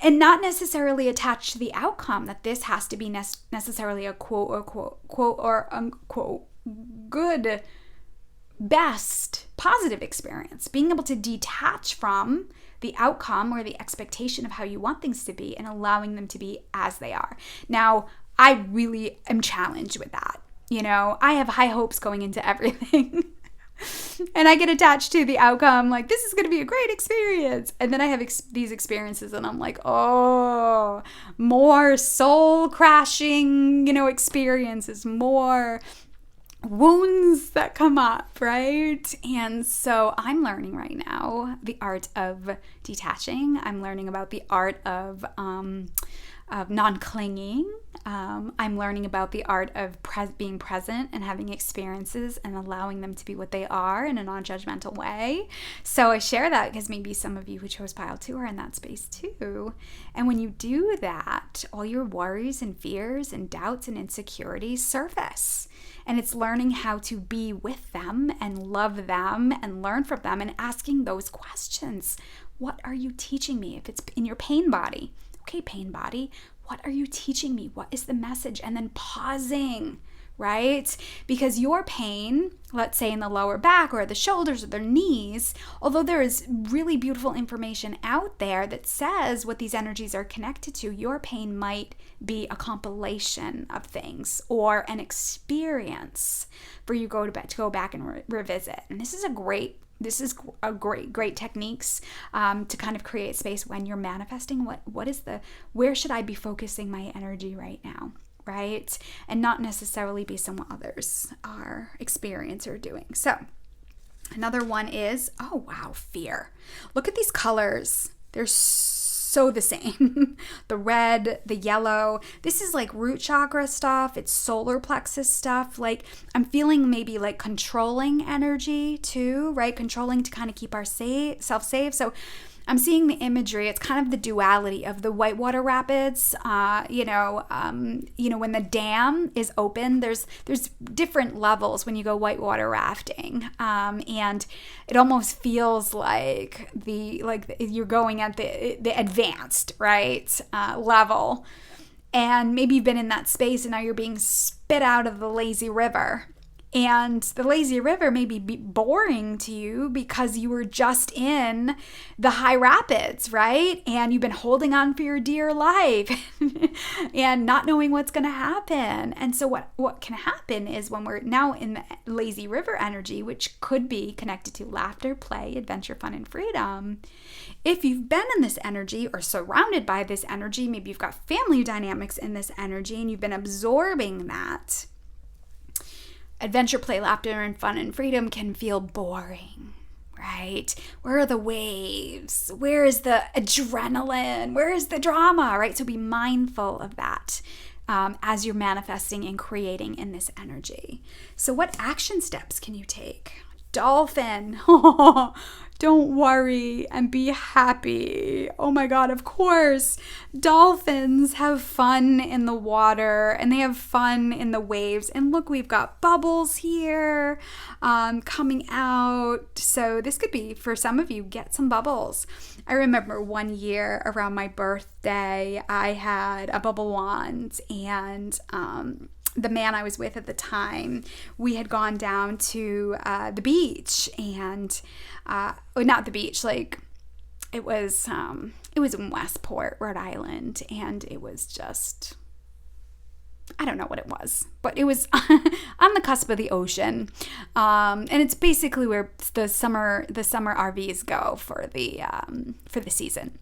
and not necessarily attached to the outcome that this has to be necessarily a quote or unquote good, best, positive experience. Being able to detach from the outcome or the expectation of how you want things to be and allowing them to be as they are. Now, I really am challenged with that. I have high hopes going into everything. And I get attached to the outcome, like, this is going to be a great experience. And then I have these experiences and I'm like, oh, more soul crashing, experiences, more wounds that come up, right? And so I'm learning right now the art of detaching. I'm learning about the art of non-clinging. I'm learning about the art of being present and having experiences and allowing them to be what they are in a non-judgmental way. So I share that because maybe some of you who chose pile 2 are in that space too. And when you do that, all your worries and fears and doubts and insecurities surface. And it's learning how to be with them and love them and learn from them and asking those questions. What are you teaching me? If it's in your pain body, okay, pain body, what are you teaching me? What is the message? And then pausing, right? Because your pain, let's say in the lower back or the shoulders or the knees, although there is really beautiful information out there that says what these energies are connected to, your pain might be a compilation of things or an experience for you to go back and revisit. And this is a great techniques to kind of create space when you're manifesting. Where should I be focusing my energy right now, right? And not necessarily based on what others are experiencing or doing. So another one is, oh wow, fear. Look at these colors. They're so the same. The red, the yellow. This is like root chakra stuff. It's solar plexus stuff. Like I'm feeling maybe like controlling energy too, right? Controlling to kind of keep our self safe. So I'm seeing the imagery. It's kind of the duality of the whitewater rapids. When the dam is open, there's different levels when you go whitewater rafting, and it almost feels like you're going at the advanced level, and maybe you've been in that space and now you're being spit out of the lazy river. And the lazy river may be boring to you because you were just in the high rapids, right? And you've been holding on for your dear life and not knowing what's going to happen. And so what can happen is when we're now in the lazy river energy, which could be connected to laughter, play, adventure, fun, and freedom. If you've been in this energy or surrounded by this energy, maybe you've got family dynamics in this energy and you've been absorbing that, adventure, play, laughter, and fun and freedom can feel boring, right? Where are the waves? Where is the adrenaline? Where is the drama, right? So be mindful of that as you're manifesting and creating in this energy. So what action steps can you take? Dolphin, don't worry and be happy. Oh my God, of course. Dolphins have fun in the water and they have fun in the waves. And look, we've got bubbles here coming out. So this could be, for some of you, get some bubbles. I remember one year around my birthday, I had a bubble wand, and the man I was with at the time, we had gone down to the beach, and not the beach, like it was in Westport, Rhode Island, and it was just, I don't know what it was, but it was on the cusp of the ocean, and it's basically where the summer RVs go for the season.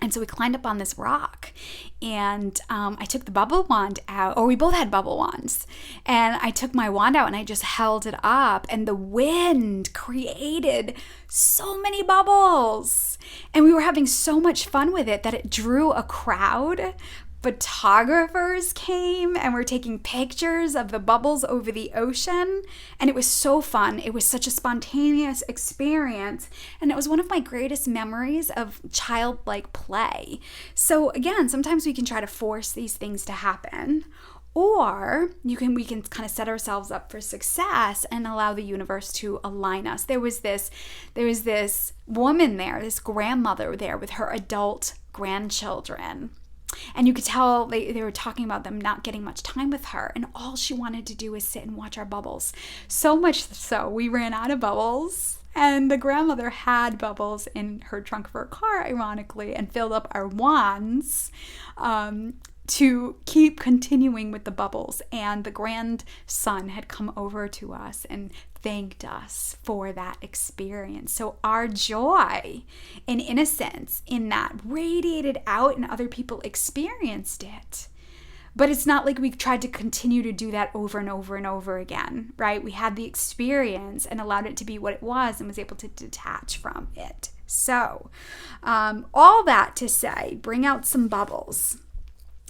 And so we climbed up on this rock, and I took the bubble wand out, or we both had bubble wands, and I took my wand out and I just held it up, and the wind created so many bubbles, and we were having so much fun with it that it drew a crowd. Photographers came and were taking pictures of the bubbles over the ocean, and it was so fun. It was such a spontaneous experience, and it was one of my greatest memories of childlike play. So again, sometimes we can try to force these things to happen, or we can kind of set ourselves up for success and allow the universe to align us. There was this woman there, this grandmother there with her adult grandchildren. And you could tell they were talking about them not getting much time with her, and all she wanted to do was sit and watch our bubbles. So much so, we ran out of bubbles, and the grandmother had bubbles in her trunk of her car, ironically, and filled up our wands to keep continuing with the bubbles. And the grandson had come over to us and thanked us for that experience. So our joy and innocence in that radiated out, and other people experienced it. But it's not like we tried to continue to do that over and over and over again, right? We had the experience and allowed it to be what it was and was able to detach from it. So all that to say, bring out some bubbles.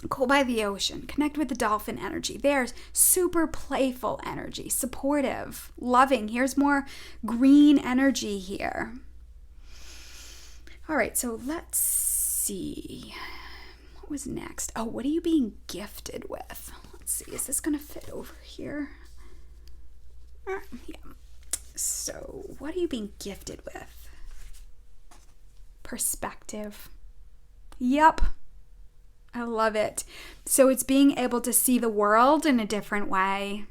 Go by the ocean, connect with the dolphin energy. There's super playful energy, supportive, loving. Here's more green energy here. All right, so let's see. What was next? Oh, what are you being gifted with? Let's see, is this going to fit over here? Yeah. So, what are you being gifted with? Perspective. Yep. I love it. So it's being able to see the world in a different way.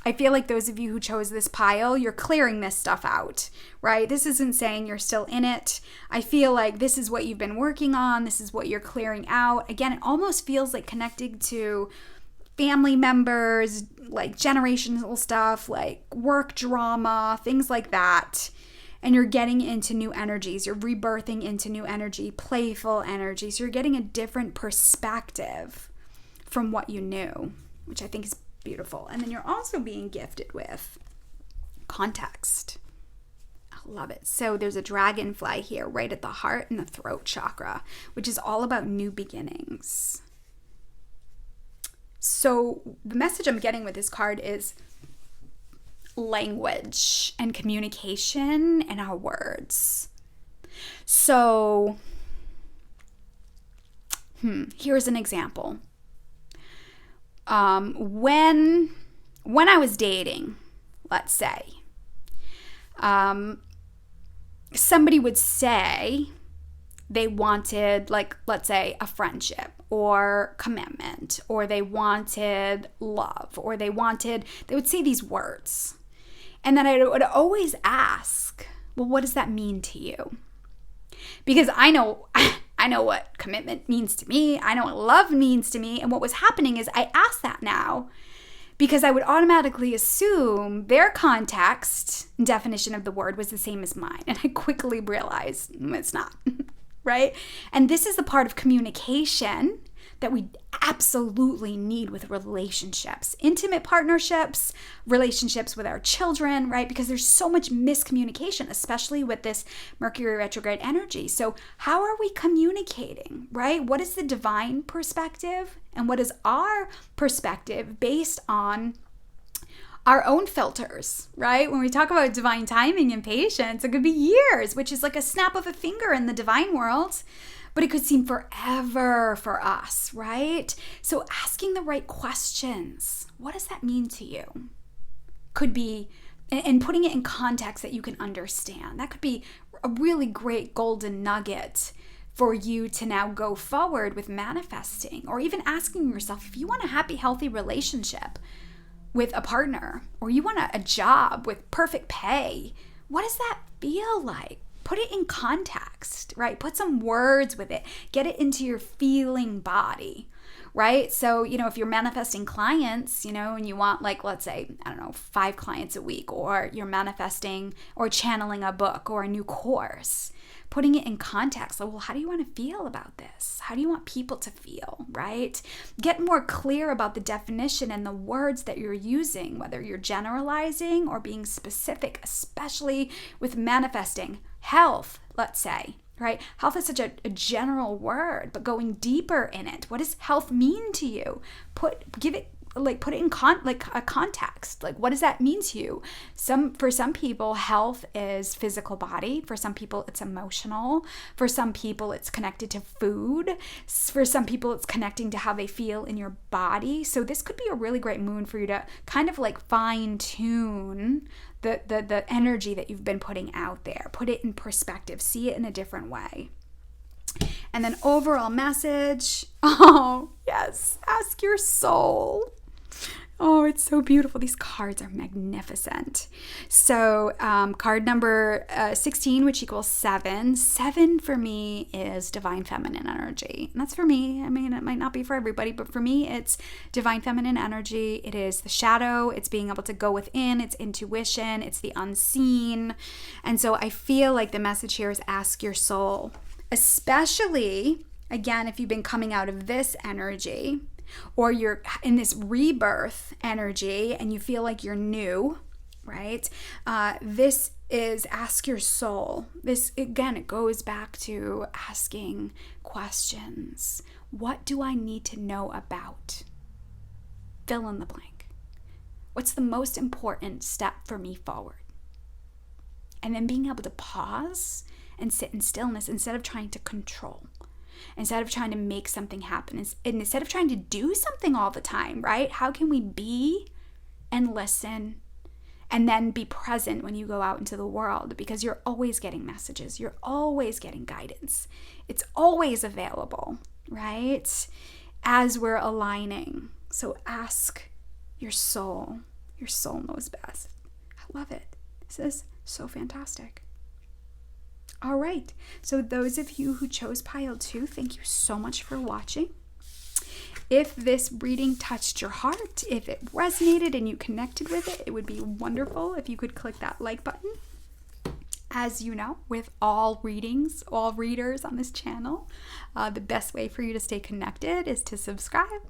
I feel like those of you who chose this pile, you're clearing this stuff out, right? This isn't saying you're still in it. I feel like this is what you've been working on. This is what you're clearing out. Again, it almost feels like connecting to family members, like generational stuff, like work drama, things like that. And you're getting into new energies. You're rebirthing into new energy, playful energy. So you're getting a different perspective from what you knew, which I think is beautiful. And then you're also being gifted with context. I love it. So there's a dragonfly here right at the heart and the throat chakra, which is all about new beginnings. So the message I'm getting with this card is language and communication and our words. So here's an example. When I was dating, let's say, somebody would say they wanted, like, let's say, a friendship or commitment, or they wanted love, or they would say these words. And then I would always ask, well, what does that mean to you? Because I know what commitment means to me. I know what love means to me. And what was happening is I asked that now because I would automatically assume their context and definition of the word was the same as mine. And I quickly realized it's not, right? And this is the part of communication that we absolutely need with relationships, intimate partnerships, relationships with our children, right? Because there's so much miscommunication, especially with this Mercury retrograde energy. So how are we communicating, right? What is the divine perspective and what is our perspective based on our own filters, right? When we talk about divine timing and patience, it could be years, which is like a snap of a finger in the divine world, but it could seem forever for us, right? So asking the right questions, what does that mean to you? Could be, and putting it in context that you can understand. That could be a really great golden nugget for you to now go forward with manifesting, or even asking yourself, if you want a happy, healthy relationship with a partner, or you want a job with perfect pay, what does that feel like? Put it in context, right? Put some words with it. Get it into your feeling body, right? So, if you're manifesting clients, and you want, like, let's say, 5 clients a week, or you're manifesting or channeling a book or a new course, putting it in context. Like, well, how do you want to feel about this? How do you want people to feel, right? Get more clear about the definition and the words that you're using, whether you're generalizing or being specific, especially with manifesting health, let's say, right? Health is such a general word, but going deeper in it, what does health mean to you? Put it in a context. Like, what does that mean to you? For some people, health is physical body. For some people, it's emotional. For some people, it's connected to food. For some people, it's connecting to how they feel in your body. So this could be a really great moon for you to kind of like fine tune the energy that you've been putting out there. Put it in perspective. See it in a different way. And then overall message. Oh, yes. Ask your soul. Oh, it's so beautiful. These cards are magnificent. So card number 16, which equals 7. 7 for me is divine feminine energy. And that's for me. I mean, it might not be for everybody, but for me, it's divine feminine energy. It is the shadow. It's being able to go within. It's intuition. It's the unseen. And so I feel like the message here is ask your soul. Especially, again, if you've been coming out of this energy, or you're in this rebirth energy and you feel like you're new, right? This is ask your soul. This, again, it goes back to asking questions. What do I need to know about? Fill in the blank. What's the most important step for me forward? And then being able to pause and sit in stillness instead of trying to control, instead of trying to make something happen, and instead of trying to do something all the time, right? How can we be and listen and then be present when you go out into the world? Because you're always getting messages. You're always getting guidance. It's always available, right? As we're aligning. So ask your soul. Your soul knows best. I love it. This is so fantastic. All right, so those of you who chose pile 2, thank you so much for watching. If this reading touched your heart, if it resonated and you connected with it, it would be wonderful if you could click that like button. As you know, with all readings, all readers on this channel, the best way for you to stay connected is to subscribe.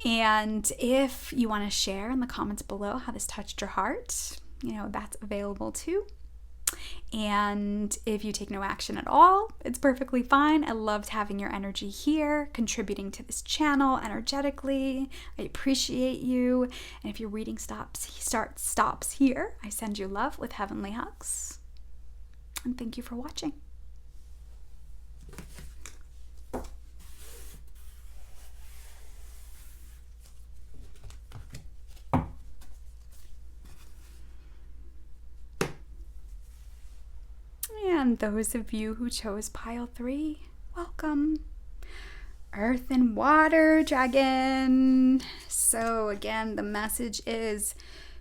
And if you want to share in the comments below how this touched your heart, that's available too. And if you take no action at all, it's perfectly fine. I loved having your energy here, contributing to this channel energetically. I appreciate you. And if your reading stops here, I send you love with heavenly hugs. And thank you for watching. And those of you who chose pile 3, welcome. Earth and water dragon. So again, the message is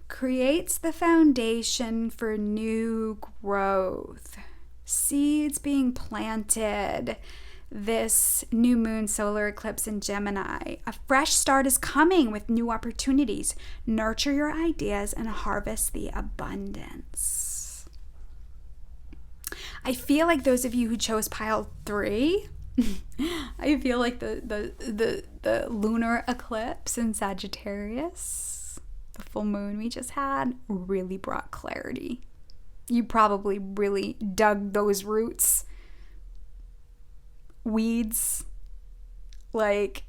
creates the foundation for new growth. Seeds being planted. This new moon solar eclipse in Gemini. A fresh start is coming with new opportunities. Nurture your ideas and harvest the abundance. I feel like those of you who chose pile 3, I feel like the lunar eclipse in Sagittarius, the full moon we just had, really brought clarity. You probably really dug those roots, weeds, like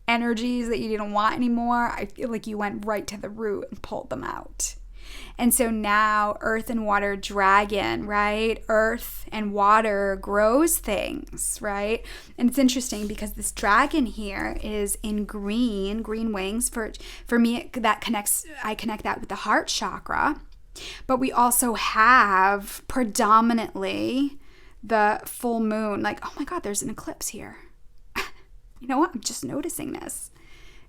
energies that you didn't want anymore. I feel like you went right to the root and pulled them out. And so now earth and water dragon, right? Earth and water grows things, right? And it's interesting because this dragon here is in green wings. For me, I connect that with the heart chakra. But we also have predominantly the full moon. Like, oh my God, there's an eclipse here. You know what? I'm just noticing this.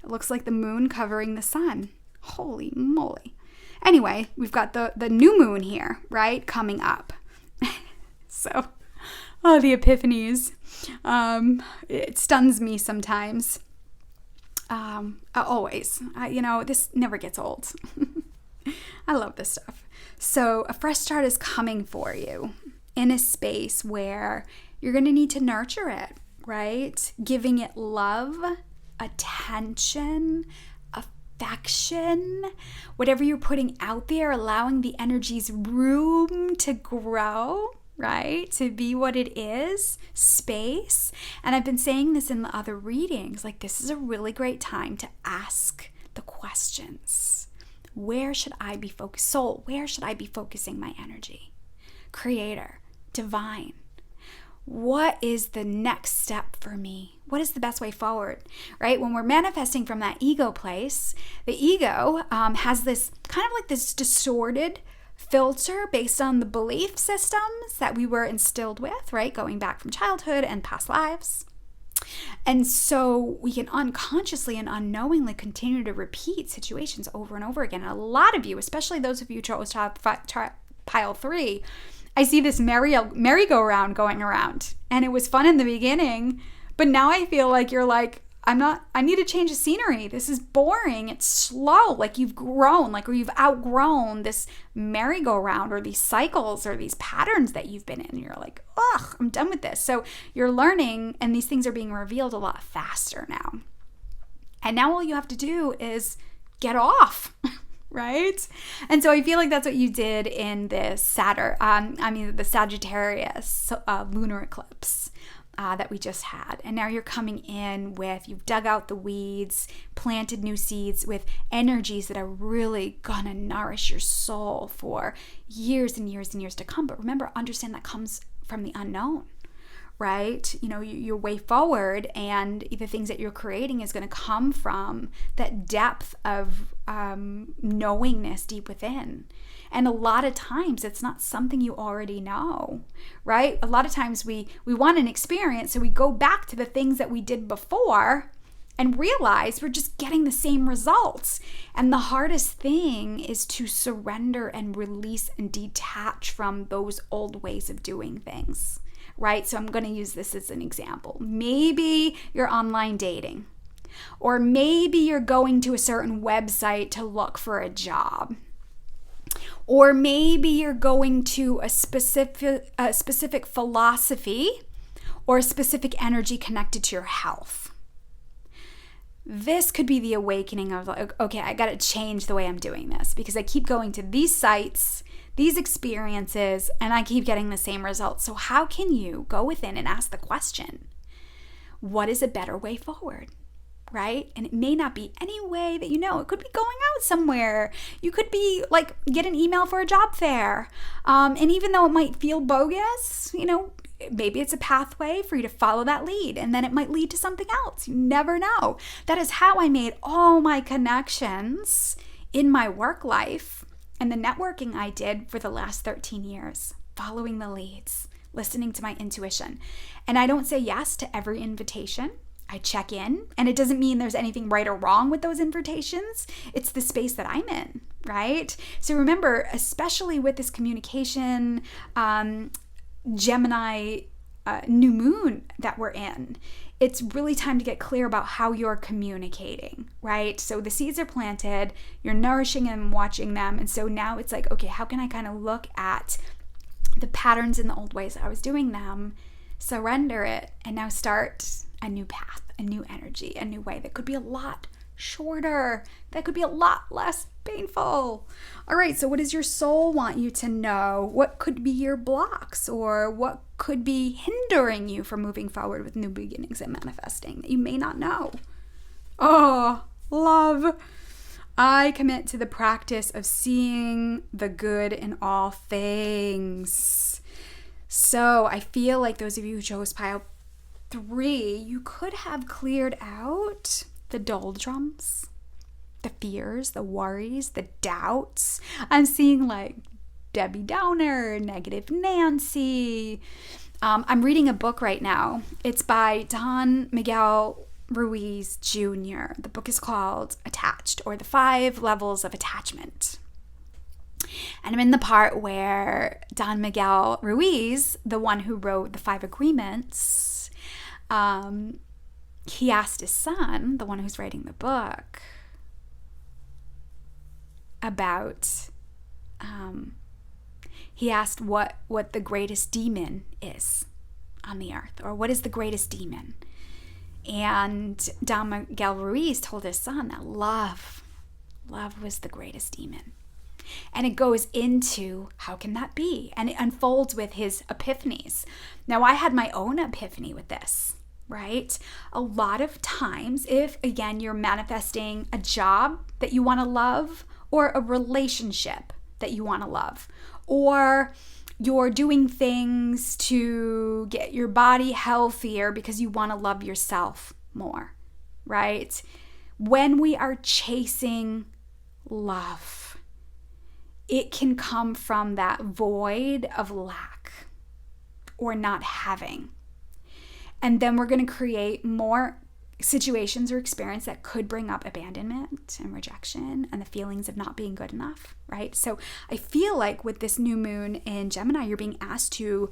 It looks like the moon covering the sun. Holy moly. Anyway, we've got the new moon here, right? Coming up. So, the epiphanies. It stuns me sometimes. Always. This never gets old. I love this stuff. So a fresh start is coming for you in a space where you're going to need to nurture it, right? Giving it love, attention, affection, whatever you're putting out there, allowing the energies room to grow, right? To be what it is, space. And I've been saying this in the other readings, like this is a really great time to ask the questions. Where should I be focused? Soul, where should I be focusing my energy? Creator, divine. What is the next step for me? What is the best way forward, right? When we're manifesting from that ego place, the ego has this kind of like this distorted filter based on the belief systems that we were instilled with, right? Going back from childhood and past lives. And so we can unconsciously and unknowingly continue to repeat situations over and over again. And a lot of you, especially those of you who chose pile 3, I see this merry-go-round going around. And it was fun in the beginning, but now I feel like you're like, I need to change the scenery. This is boring. It's slow. Like you've grown, or you've outgrown this merry-go-round or these cycles or these patterns that you've been in. You're like, ugh, I'm done with this. So you're learning, and these things are being revealed a lot faster now. And now all you have to do is get off, right? And so I feel like that's what you did in the Sagittarius lunar eclipse. That we just had. And now you're coming in with, you've dug out the weeds, planted new seeds with energies that are really gonna nourish your soul for years and years and years to come. But remember, understand that comes from the unknown, right? Your way forward and the things that you're creating is gonna come from that depth of knowingness deep within. And a lot of times it's not something you already know, right? A lot of times we want an experience, so we go back to the things that we did before and realize we're just getting the same results. And the hardest thing is to surrender and release and detach from those old ways of doing things, right? So I'm going to use this as an example. Maybe you're online dating, or maybe you're going to a certain website to look for a job. Or maybe you're going to a specific philosophy or a specific energy connected to your health. This could be the awakening of like, okay, I got to change the way I'm doing this because I keep going to these sites, these experiences, and I keep getting the same results. So how can you go within and ask the question, what is a better way forward? Right? And it may not be any way that you know. It could be going out somewhere. You could be like, get an email for a job fair. And even though it might feel bogus, maybe it's a pathway for you to follow that lead. And then it might lead to something else. You never know. That is how I made all my connections in my work life and the networking I did for the last 13 years, following the leads, listening to my intuition. And I don't say yes to every invitation. I check in, and it doesn't mean there's anything right or wrong with those invitations. It's the space that I'm in, right? So remember, especially with this communication, Gemini new moon that we're in, it's really time to get clear about how you're communicating, right? So the seeds are planted, you're nourishing and watching them. And so now it's like, okay, how can I kind of look at the patterns in the old ways that I was doing them surrender it, and now start a new path, a new energy, a new way that could be a lot shorter, that could be a lot less painful. All right, so what does your soul want you to know? What could be your blocks, or what could be hindering you from moving forward with new beginnings and manifesting that you may not know? Oh, love. I commit to the practice of seeing the good in all things. So I feel like those of you who chose pile 3, you could have cleared out the doldrums, the fears, the worries, the doubts. I'm seeing like Debbie Downer, Negative Nancy. I'm reading a book right now. It's by Don Miguel Ruiz Jr. The book is called Attached, or the 5 Levels of Attachment. And I'm in the part where Don Miguel Ruiz, the one who wrote the 5 Agreements, he asked his son, the one who's writing the book, about, he asked what the greatest demon is on the earth, or what is the greatest demon? And Don Miguel Ruiz told his son that love was the greatest demon. And it goes into how can that be? And it unfolds with his epiphanies. Now, I had my own epiphany with this, right? A lot of times, if, again, you're manifesting a job that you want to love, or a relationship that you want to love, or you're doing things to get your body healthier because you want to love yourself more, right? When we are chasing love, it can come from that void of lack or not having. And then we're going to create more situations or experience that could bring up abandonment and rejection and the feelings of not being good enough, right? So I feel like with this new moon in Gemini, you're being asked to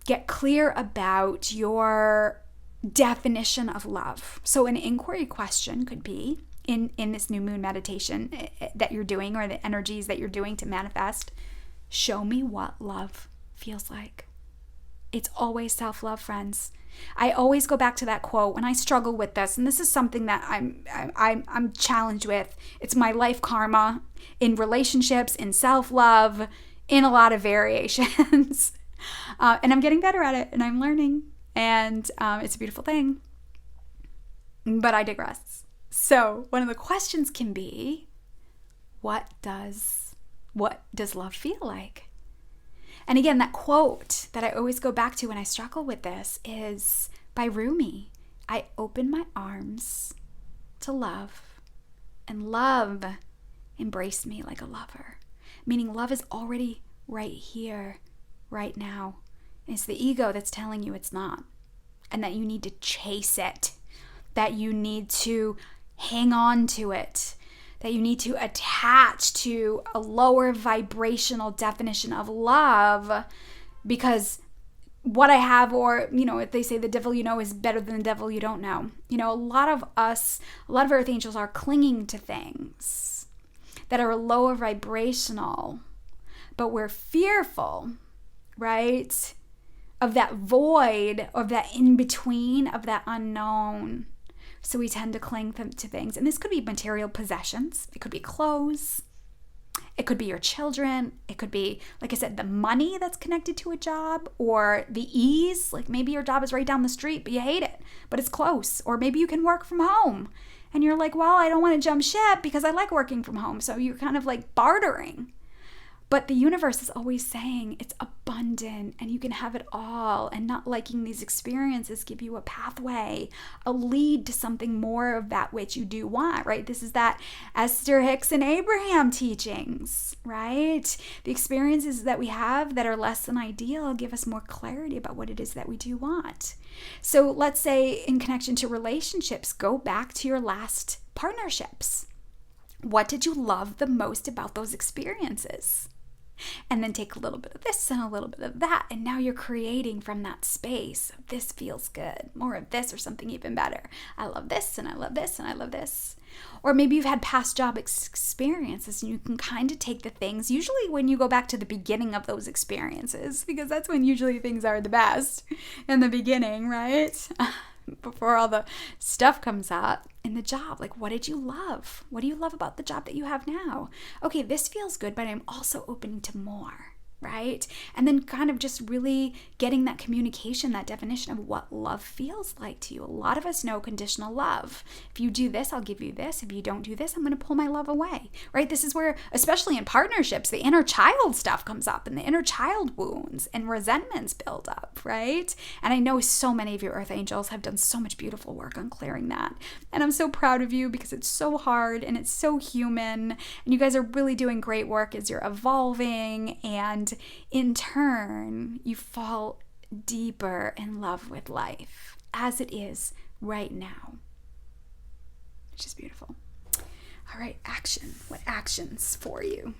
get clear about your definition of love. So an inquiry question could be, in this new moon meditation that you're doing, or the energies that you're doing to manifest, show me what love feels like. It's always self-love, friends. I always go back to that quote when I struggle with this, and this is something that I'm challenged with. It's my life karma in relationships, in self-love, in a lot of variations. And I'm getting better at it, and I'm learning, and it's a beautiful thing. But I digress. So one of the questions can be, what does love feel like? And again, that quote that I always go back to when I struggle with this is by Rumi. I open my arms to love, and love embraced me like a lover. Meaning love is already right here, right now. And it's the ego that's telling you it's not, and that you need to chase it, that you need to hang on to it, that you need to attach to a lower vibrational definition of love, because what I have, or, if they say the devil you know is better than the devil you don't know. A lot of earth angels are clinging to things that are lower vibrational, but we're fearful, right, of that void, of that in-between, of that unknown. So we tend to cling to things. And this could be material possessions. It could be clothes. It could be your children. It could be, like I said, the money that's connected to a job, or the ease. Like maybe your job is right down the street, but you hate it, but it's close. Or maybe you can work from home and you're like, well, I don't want to jump ship because I like working from home. So you're kind of like bartering. But the universe is always saying it's abundant and you can have it all, and not liking these experiences give you a pathway, a lead to something more of that which you do want, right? This is that Esther Hicks and Abraham teachings, right? The experiences that we have that are less than ideal give us more clarity about what it is that we do want. So let's say in connection to relationships, go back to your last partnerships. What did you love the most about those experiences? And then take a little bit of this and a little bit of that. And now you're creating from that space. This feels good. More of this or something even better. I love this and I love this and I love this. Or maybe you've had past job experiences and you can kind of take the things, usually when you go back to the beginning of those experiences, because that's when usually things are the best, in the beginning, right? Before all the stuff comes up in the job. Like, what did you love? What do you love about the job that you have now? Okay, this feels good, but I'm also open to more, right? And then kind of just really getting that communication, that definition of what love feels like to you. A lot of us know conditional love. If you do this, I'll give you this. If you don't do this, I'm going to pull my love away, right? This is where, especially in partnerships, the inner child stuff comes up and the inner child wounds and resentments build up, right? And I know so many of you Earth Angels have done so much beautiful work on clearing that. And I'm so proud of you because it's so hard and it's so human. And you guys are really doing great work as you're evolving, and in turn, you fall deeper in love with life as it is right now, which is beautiful. All right, action. What actions for you?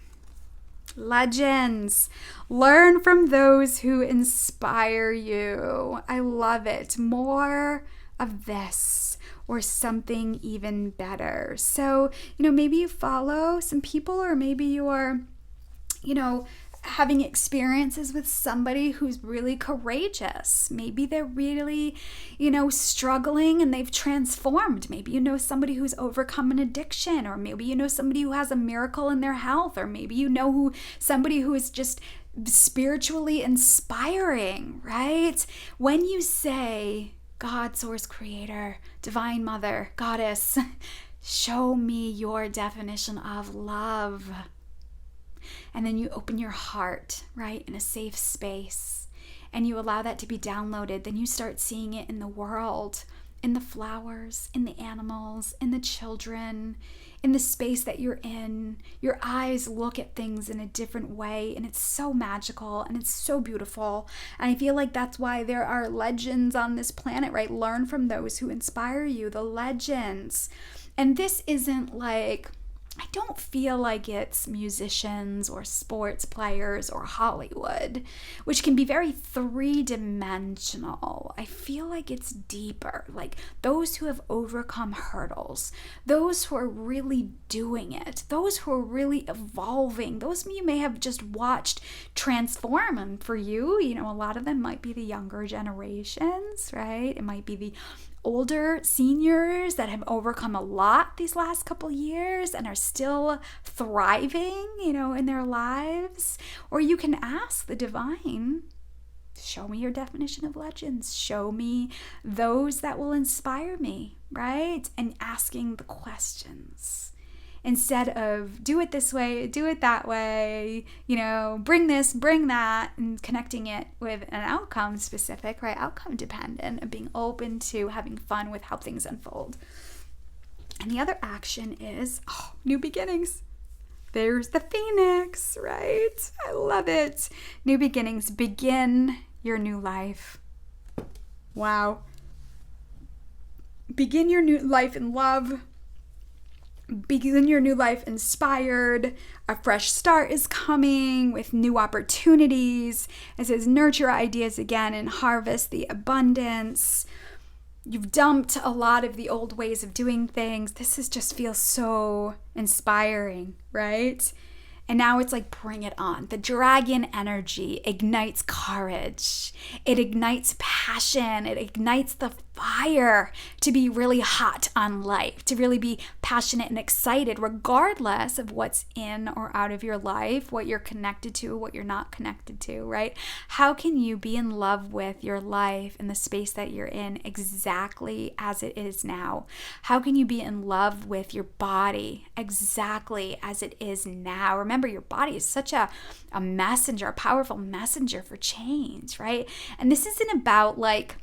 Legends. Learn from those who inspire you. I love it. More of this or something even better. So, maybe you follow some people, or maybe you are, having experiences with somebody who's really courageous. Maybe they're really, struggling and they've transformed. Maybe you know somebody who's overcome an addiction, or maybe you know somebody who has a miracle in their health, or maybe you know somebody who is just spiritually inspiring, right? When you say, God, Source, Creator, Divine Mother, Goddess, show me your definition of love. And then you open your heart, right, in a safe space, and you allow that to be downloaded. Then you start seeing it in the world, in the flowers, in the animals, in the children, in the space that you're in. Your eyes look at things in a different way, and it's so magical and it's so beautiful. And I feel like that's why there are legends on this planet, right? Learn from those who inspire you, the legends. And this isn't like, I don't feel like it's musicians or sports players or Hollywood, which can be very three-dimensional. I feel like it's deeper, like those who have overcome hurdles, those who are really doing it, those who are really evolving, those you may have just watched transform. And for you, a lot of them might be the younger generations, right? It might be the older seniors that have overcome a lot these last couple years and are still thriving, in their lives. Or you can ask the divine, show me your definition of legends. Show me those that will inspire me, right? And asking the questions. Instead of do it this way, do it that way, bring this, bring that, and connecting it with an outcome specific, right? Outcome dependent, and being open to having fun with how things unfold. And the other action is, new beginnings. There's the Phoenix, right? I love it. New beginnings. Begin your new life. Wow. Begin your new life in love. Begin your new life inspired. A fresh start is coming with new opportunities. It says nurture ideas again and harvest the abundance. You've dumped a lot of the old ways of doing things. This just feels so inspiring, right? And now it's like, bring it on. The dragon energy ignites courage. It ignites passion. It ignites the fire to be really hot on life, to really be passionate and excited, regardless of what's in or out of your life, what you're connected to, what you're not connected to, right? How can you be in love with your life and the space that you're in exactly as it is now? How can you be in love with your body exactly as it is now? Remember, your body is such a messenger, a powerful messenger for change, right? And this isn't about like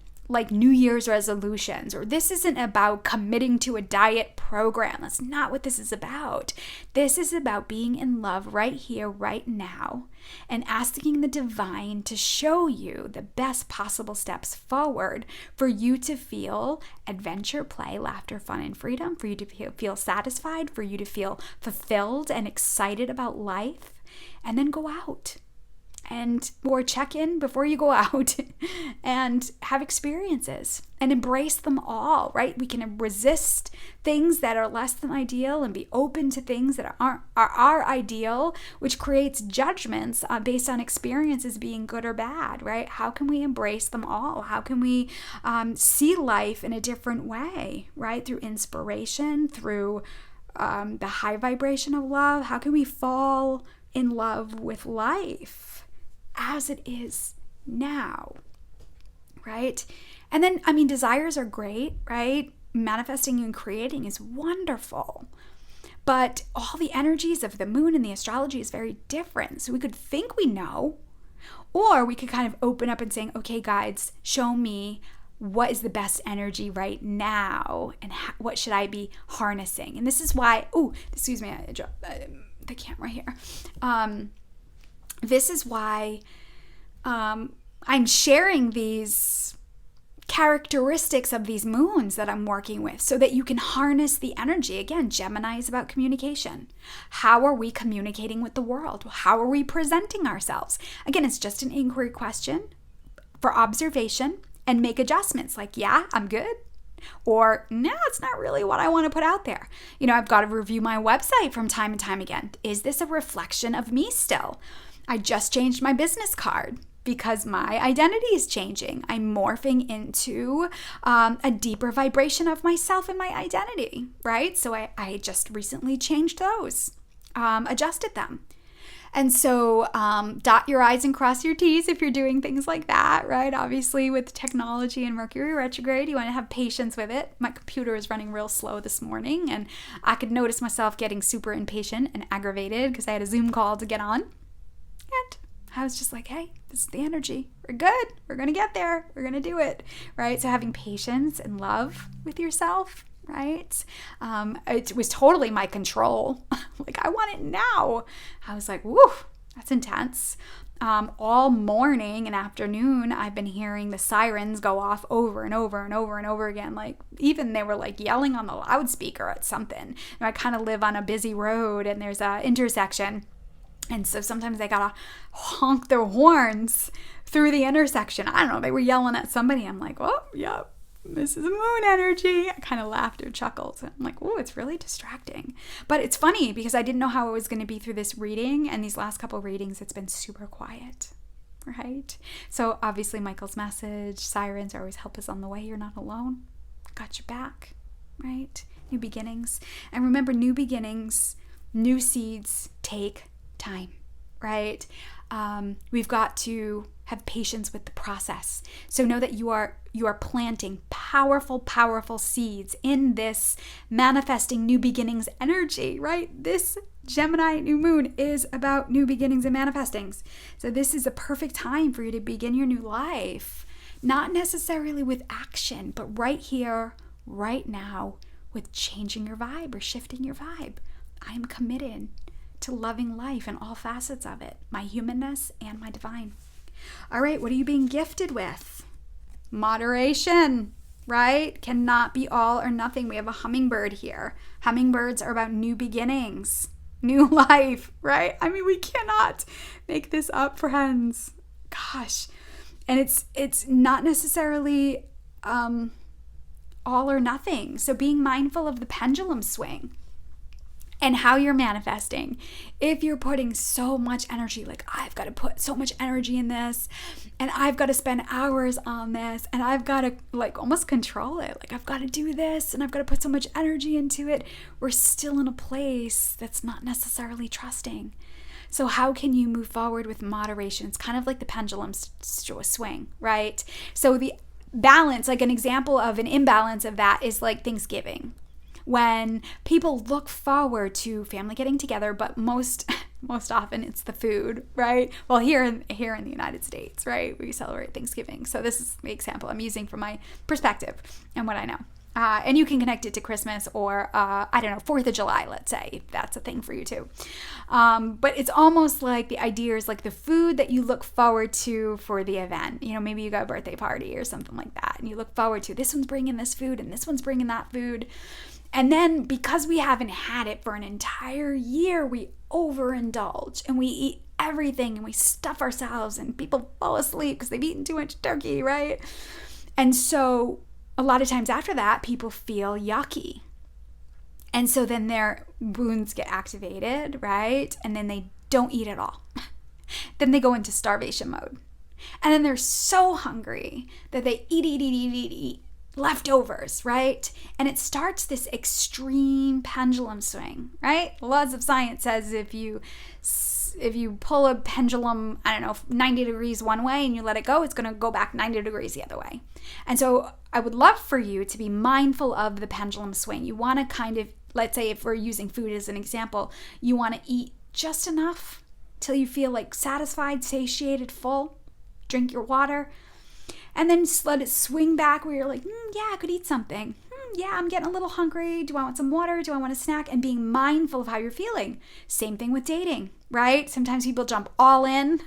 New Year's resolutions, or this isn't about committing to a diet program. That's not what this is about. This is about being in love right here, right now, and asking the divine to show you the best possible steps forward for you to feel adventure, play, laughter, fun, and freedom, for you to feel satisfied, for you to feel fulfilled and excited about life. and then go out or check in before you go out and have experiences and embrace them all, right? We can resist things that are less than ideal and be open to things that are ideal, which creates judgments based on experiences being good or bad, right? How can we embrace them all? How can we see life in a different way, right? Through inspiration, through the high vibration of love. How can we fall in love with life as it is now, right? And then, desires are great, right? Manifesting and creating is wonderful. But all the energies of the moon and the astrology is very different. So we could think we know, or we could kind of open up and saying, okay, guides, show me what is the best energy right now and what should I be harnessing? And this is why, excuse me, I dropped the camera here. This is why I'm sharing these characteristics of these moons that I'm working with so that you can harness the energy. Again, Gemini is about communication. How are we communicating with the world? How are we presenting ourselves? Again, it's just an inquiry question for observation and make adjustments like, yeah, I'm good. Or, no, it's not really what I want to put out there. I've got to review my website from time and time again. Is this a reflection of me still? I just changed my business card because my identity is changing. I'm morphing into a deeper vibration of myself and my identity, right? So I just recently changed those, adjusted them. And so dot your I's and cross your T's if you're doing things like that, right? Obviously, with technology and Mercury retrograde, you want to have patience with it. My computer is running real slow this morning, and I could notice myself getting super impatient and aggravated because I had a Zoom call to get on. And I was just like, hey, this is the energy. We're good. We're going to get there. We're going to do it, right? So having patience and love with yourself, right? It was totally my control. Like, I want it now. I was like, woo, that's intense. All morning and afternoon, I've been hearing the sirens go off over and over and over and over again. Like, even they were like yelling on the loudspeaker at something. I kind of live on a busy road and there's an intersection. And so sometimes they gotta honk their horns through the intersection. I don't know, they were yelling at somebody. I'm like, oh, yeah, this is moon energy. I kind of laughed or chuckled. I'm like, oh, it's really distracting. But it's funny because I didn't know how it was going to be through this reading. And these last couple readings, it's been super quiet, right? So obviously Michael's message, sirens always help us on the way. You're not alone. Got your back, right? New beginnings. And remember, new beginnings, new seeds take time, right? We've got to have patience with the process. So know that you are planting powerful seeds in this manifesting new beginnings energy, right? This Gemini new moon is about new beginnings and manifestings. So this is a perfect time for you to begin your new life, not necessarily with action, but right here, right now, with changing your vibe or shifting your vibe. I am committed to loving life in all facets of it, my humanness and my divine. All right, what are you being gifted with? Moderation, right? Cannot be all or nothing. We have a hummingbird here. Hummingbirds are about new beginnings, new life, right? We cannot make this up, friends. Gosh. And it's not necessarily all or nothing. So being mindful of the pendulum swing and how you're manifesting. If you're putting so much energy, like, I've got to put so much energy in this, and I've got to spend hours on this, and I've got to like almost control it. Like, I've got to do this, and I've got to put so much energy into it. We're still in a place that's not necessarily trusting. So how can you move forward with moderation? It's kind of like the pendulum swing, right? So the balance, like an example of an imbalance of that is like Thanksgiving. When people look forward to family getting together, but most often it's the food, right? Well, here in the United States, right, we celebrate Thanksgiving. So this is the example I'm using from my perspective and what I know. And you can connect it to Christmas or, 4th of July, let's say, if that's a thing for you too. But it's almost like the idea is like the food that you look forward to for the event. Maybe you got a birthday party or something like that, and you look forward to, this one's bringing this food and this one's bringing that food. And then because we haven't had it for an entire year, we overindulge and we eat everything and we stuff ourselves and people fall asleep because they've eaten too much turkey, right? And so a lot of times after that, people feel yucky. And so then their wounds get activated, right? And then they don't eat at all. Then they go into starvation mode. And then they're so hungry that they eat leftovers, right? And it starts this extreme pendulum swing, right? Laws of science says if you pull a pendulum, 90 degrees one way and you let it go, it's going to go back 90 degrees the other way. And so I would love for you to be mindful of the pendulum swing. You want to kind of, let's say if we're using food as an example, you want to eat just enough till you feel like satisfied, satiated, full. Drink your water, and then just let it swing back where you're like, yeah, I could eat something. Yeah, I'm getting a little hungry. Do I want some water? Do I want a snack? And being mindful of how you're feeling. Same thing with dating, right? Sometimes people jump all in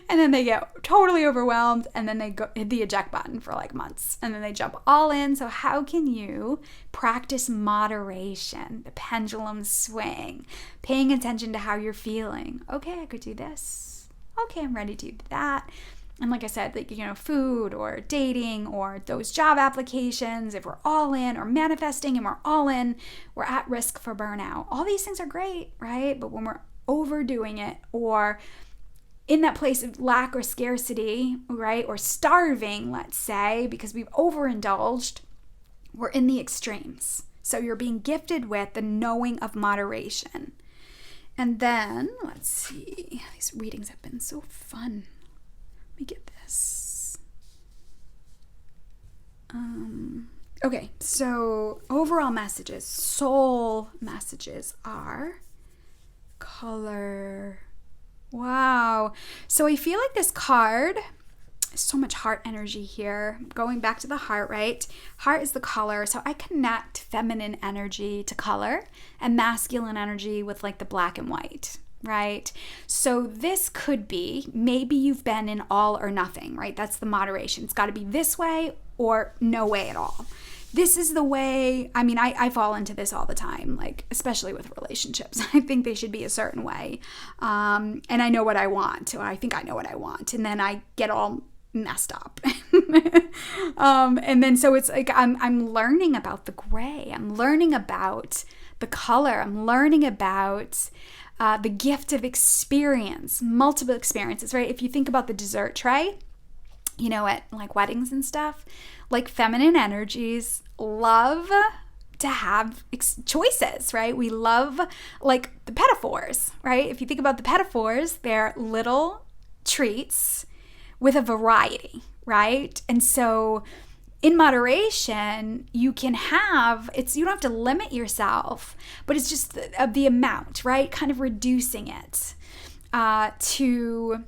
and then they get totally overwhelmed and then they go hit the eject button for like months and then they jump all in. So how can you practice moderation, the pendulum swing, paying attention to how you're feeling? Okay, I could do this. Okay, I'm ready to do that. And like I said, food or dating or those job applications, if we're all in, or manifesting and we're all in, we're at risk for burnout. All these things are great, right? But when we're overdoing it or in that place of lack or scarcity, right? Or starving, let's say, because we've overindulged, we're in the extremes. So you're being gifted with the knowing of moderation. And then, let's see, these readings have been so fun. Let me get this. Okay, so overall messages, soul messages are color. Wow. So I feel like this card, so much heart energy here. Going back to the heart, right? Heart is the color. So I connect feminine energy to color and masculine energy with like the black and white, right? So this could be, maybe you've been in all or nothing, right? That's the moderation. It's got to be this way or no way at all. This is the way, I fall into this all the time, like especially with relationships. I think they should be a certain way. And I know what I want, or I think I know what I want. And then I get all messed up. And then so it's like I'm learning about the gray. I'm learning about the color. I'm learning about the gift of experience, multiple experiences, right? If you think about the dessert tray, at like weddings and stuff, like feminine energies love to have choices, right? We love like the pedophores, right? If you think about the pedophores, they're little treats with a variety, right? And so in moderation, you can have, you don't have to limit yourself, but it's just the amount, right? Kind of reducing it to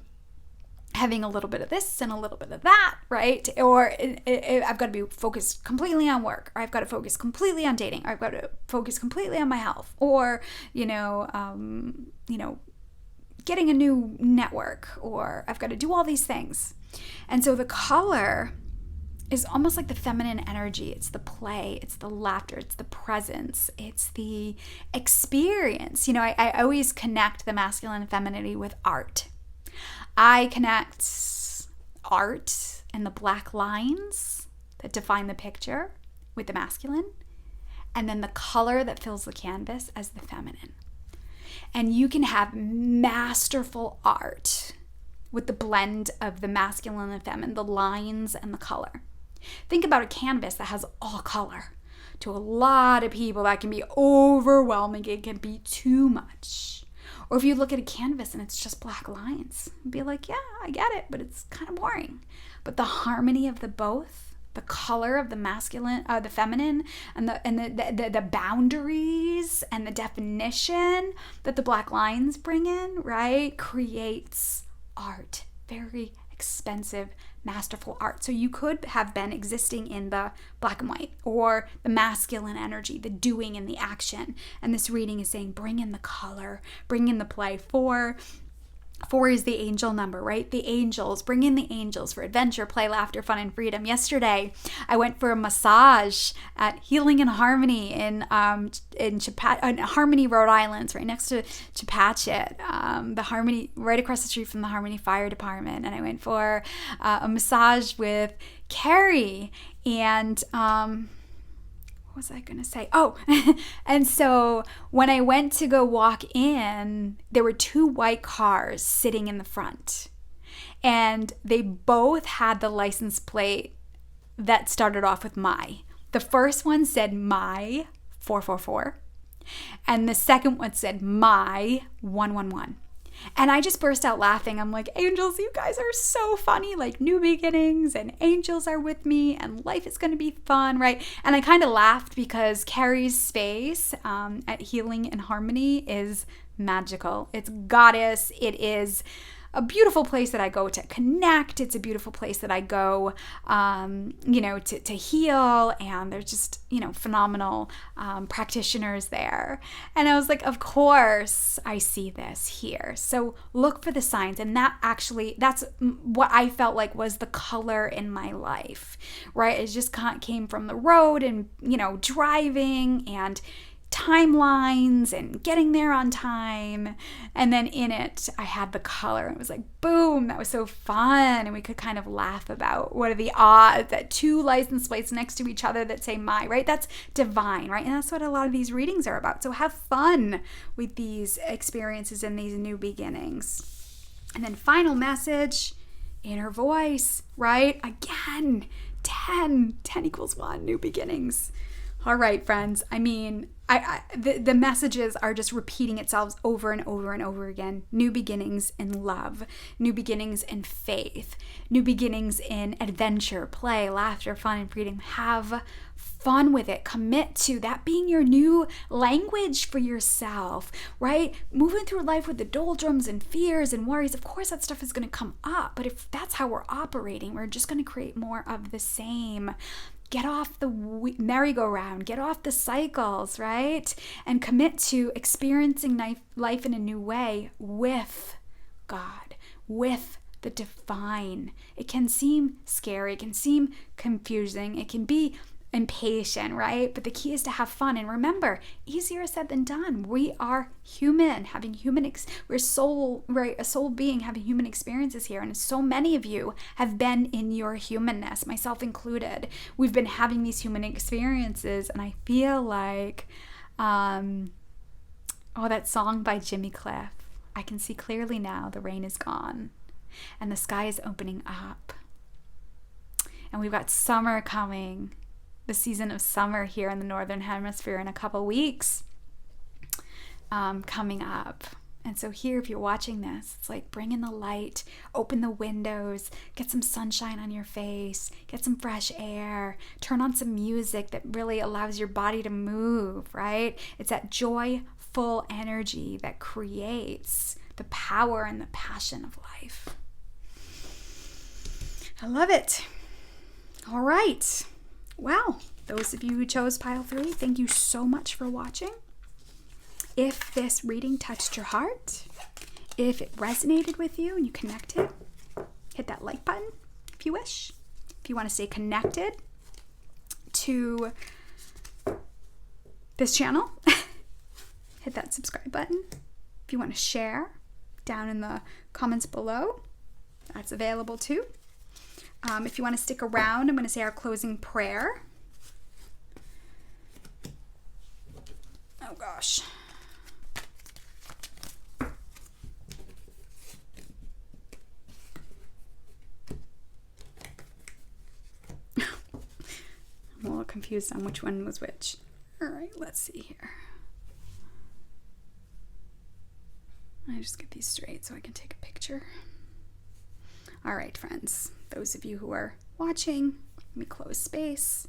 having a little bit of this and a little bit of that, right? Or I've got to be focused completely on work, or I've got to focus completely on dating, or I've got to focus completely on my health, or, getting a new network, or I've got to do all these things. And so the color is almost like the feminine energy. It's the play, it's the laughter, it's the presence, it's the experience. I always connect the masculine and femininity with art. I connect art and the black lines that define the picture with the masculine, and then the color that fills the canvas as the feminine. And you can have masterful art with the blend of the masculine and feminine, the lines and the color. Think about a canvas that has all color. To a lot of people, that can be overwhelming. It can be too much. Or if you look at a canvas and it's just black lines, you'd be like, yeah, I get it, but it's kind of boring. But the harmony of the both, the color of the masculine, the feminine, and the boundaries and the definition that the black lines bring in, right, creates art. Very expensive, masterful art. So you could have been existing in the black and white, or the masculine energy, the doing and the action. And this reading is saying, bring in the color, bring in the play. For 4 is the angel number, right? The angels, bring in the angels for adventure, play, laughter, fun, and freedom. Yesterday, I went for a massage at Healing and Harmony in Harmony, Rhode Island, right next to Chepachet, the Harmony, right across the street from the Harmony Fire Department. And I went for a massage with Carrie and what was I going to say? Oh, and so when I went to go walk in, there were 2 white cars sitting in the front. And they both had the license plate that started off with my. The first one said my 444. And the second one said my 111. And I just burst out laughing. I'm like, angels, you guys are so funny, like new beginnings and angels are with me and life is going to be fun, right? And I kind of laughed because Carrie's space at Healing and Harmony is magical. It's goddess. It is a beautiful place that I go to connect. It's a beautiful place that I go, to heal. And there's just, phenomenal practitioners there. And I was like, of course I see this here. So look for the signs. And that's what I felt like was the color in my life, right? It just came from the road and, driving and timelines and getting there on time. And then in it, I had the color. It was like, boom, that was so fun. And we could kind of laugh about what are the odds that 2 license plates next to each other that say my, right? That's divine, right? And that's what a lot of these readings are about. So have fun with these experiences and these new beginnings. And then final message, inner voice, right? Again, 10 equals 1, new beginnings. All right, friends. I mean, the messages are just repeating itself over and over and over again. New beginnings in love, new beginnings in faith, new beginnings in adventure, play, laughter, fun, and freedom. Have fun with it. Commit to that being your new language for yourself, right? Moving through life with the doldrums and fears and worries, of course that stuff is going to come up. But if that's how we're operating, we're just going to create more of the same. Get off the merry-go-round, get off the cycles, right? And commit to experiencing life in a new way with God, with the divine. It can seem scary, it can seem confusing, it can be impatient, right? But the key is to have fun. And remember, easier said than done. We are human, having we're soul, right? A soul being having human experiences here. And so many of you have been in your humanness, myself included. We've been having these human experiences. And I feel like, that song by Jimmy Cliff, I can see clearly now the rain is gone and the sky is opening up. And we've got summer coming. The season of summer here in the Northern Hemisphere in a couple weeks coming up. And so here, if you're watching this, it's like bring in the light, open the windows, get some sunshine on your face, get some fresh air, turn on some music that really allows your body to move, right? It's that joyful energy that creates the power and the passion of life. I love it. All right. Well, those of you who chose pile 3, thank you so much for watching. If this reading touched your heart, if it resonated with you and you connected, hit that like button if you wish. If you want to stay connected to this channel, hit that subscribe button. If you want to share, down in the comments below, that's available too. If you want to stick around, I'm going to say our closing prayer. Oh gosh. I'm a little confused on which one was which. All right, let's see here. I just get these straight so I can take a picture. All right, friends. Those of you who are watching, let me close space.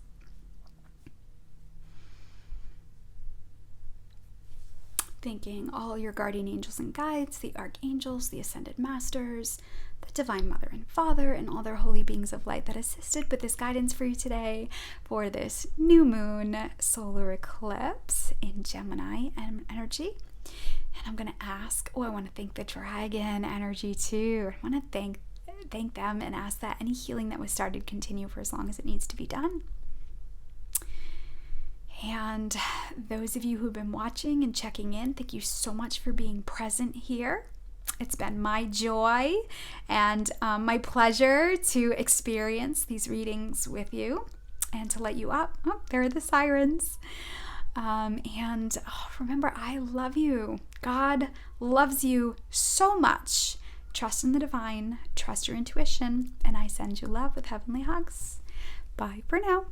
Thanking all your guardian angels and guides, the archangels, the ascended masters, the divine mother and father, and all their holy beings of light that assisted with this guidance for you today for this new moon solar eclipse in Gemini energy. And I'm going to ask, I want to thank the dragon energy too. I want to thank them and ask that any healing that was started continue for as long as it needs to be done. And those of you who've been watching and checking in, thank you so much for being present here. It's been my joy and my pleasure to experience these readings with you and to let you up. Oh, there are the sirens. Remember, I love you. God loves you so much. Trust in the divine, trust your intuition, and I send you love with heavenly hugs. Bye for now.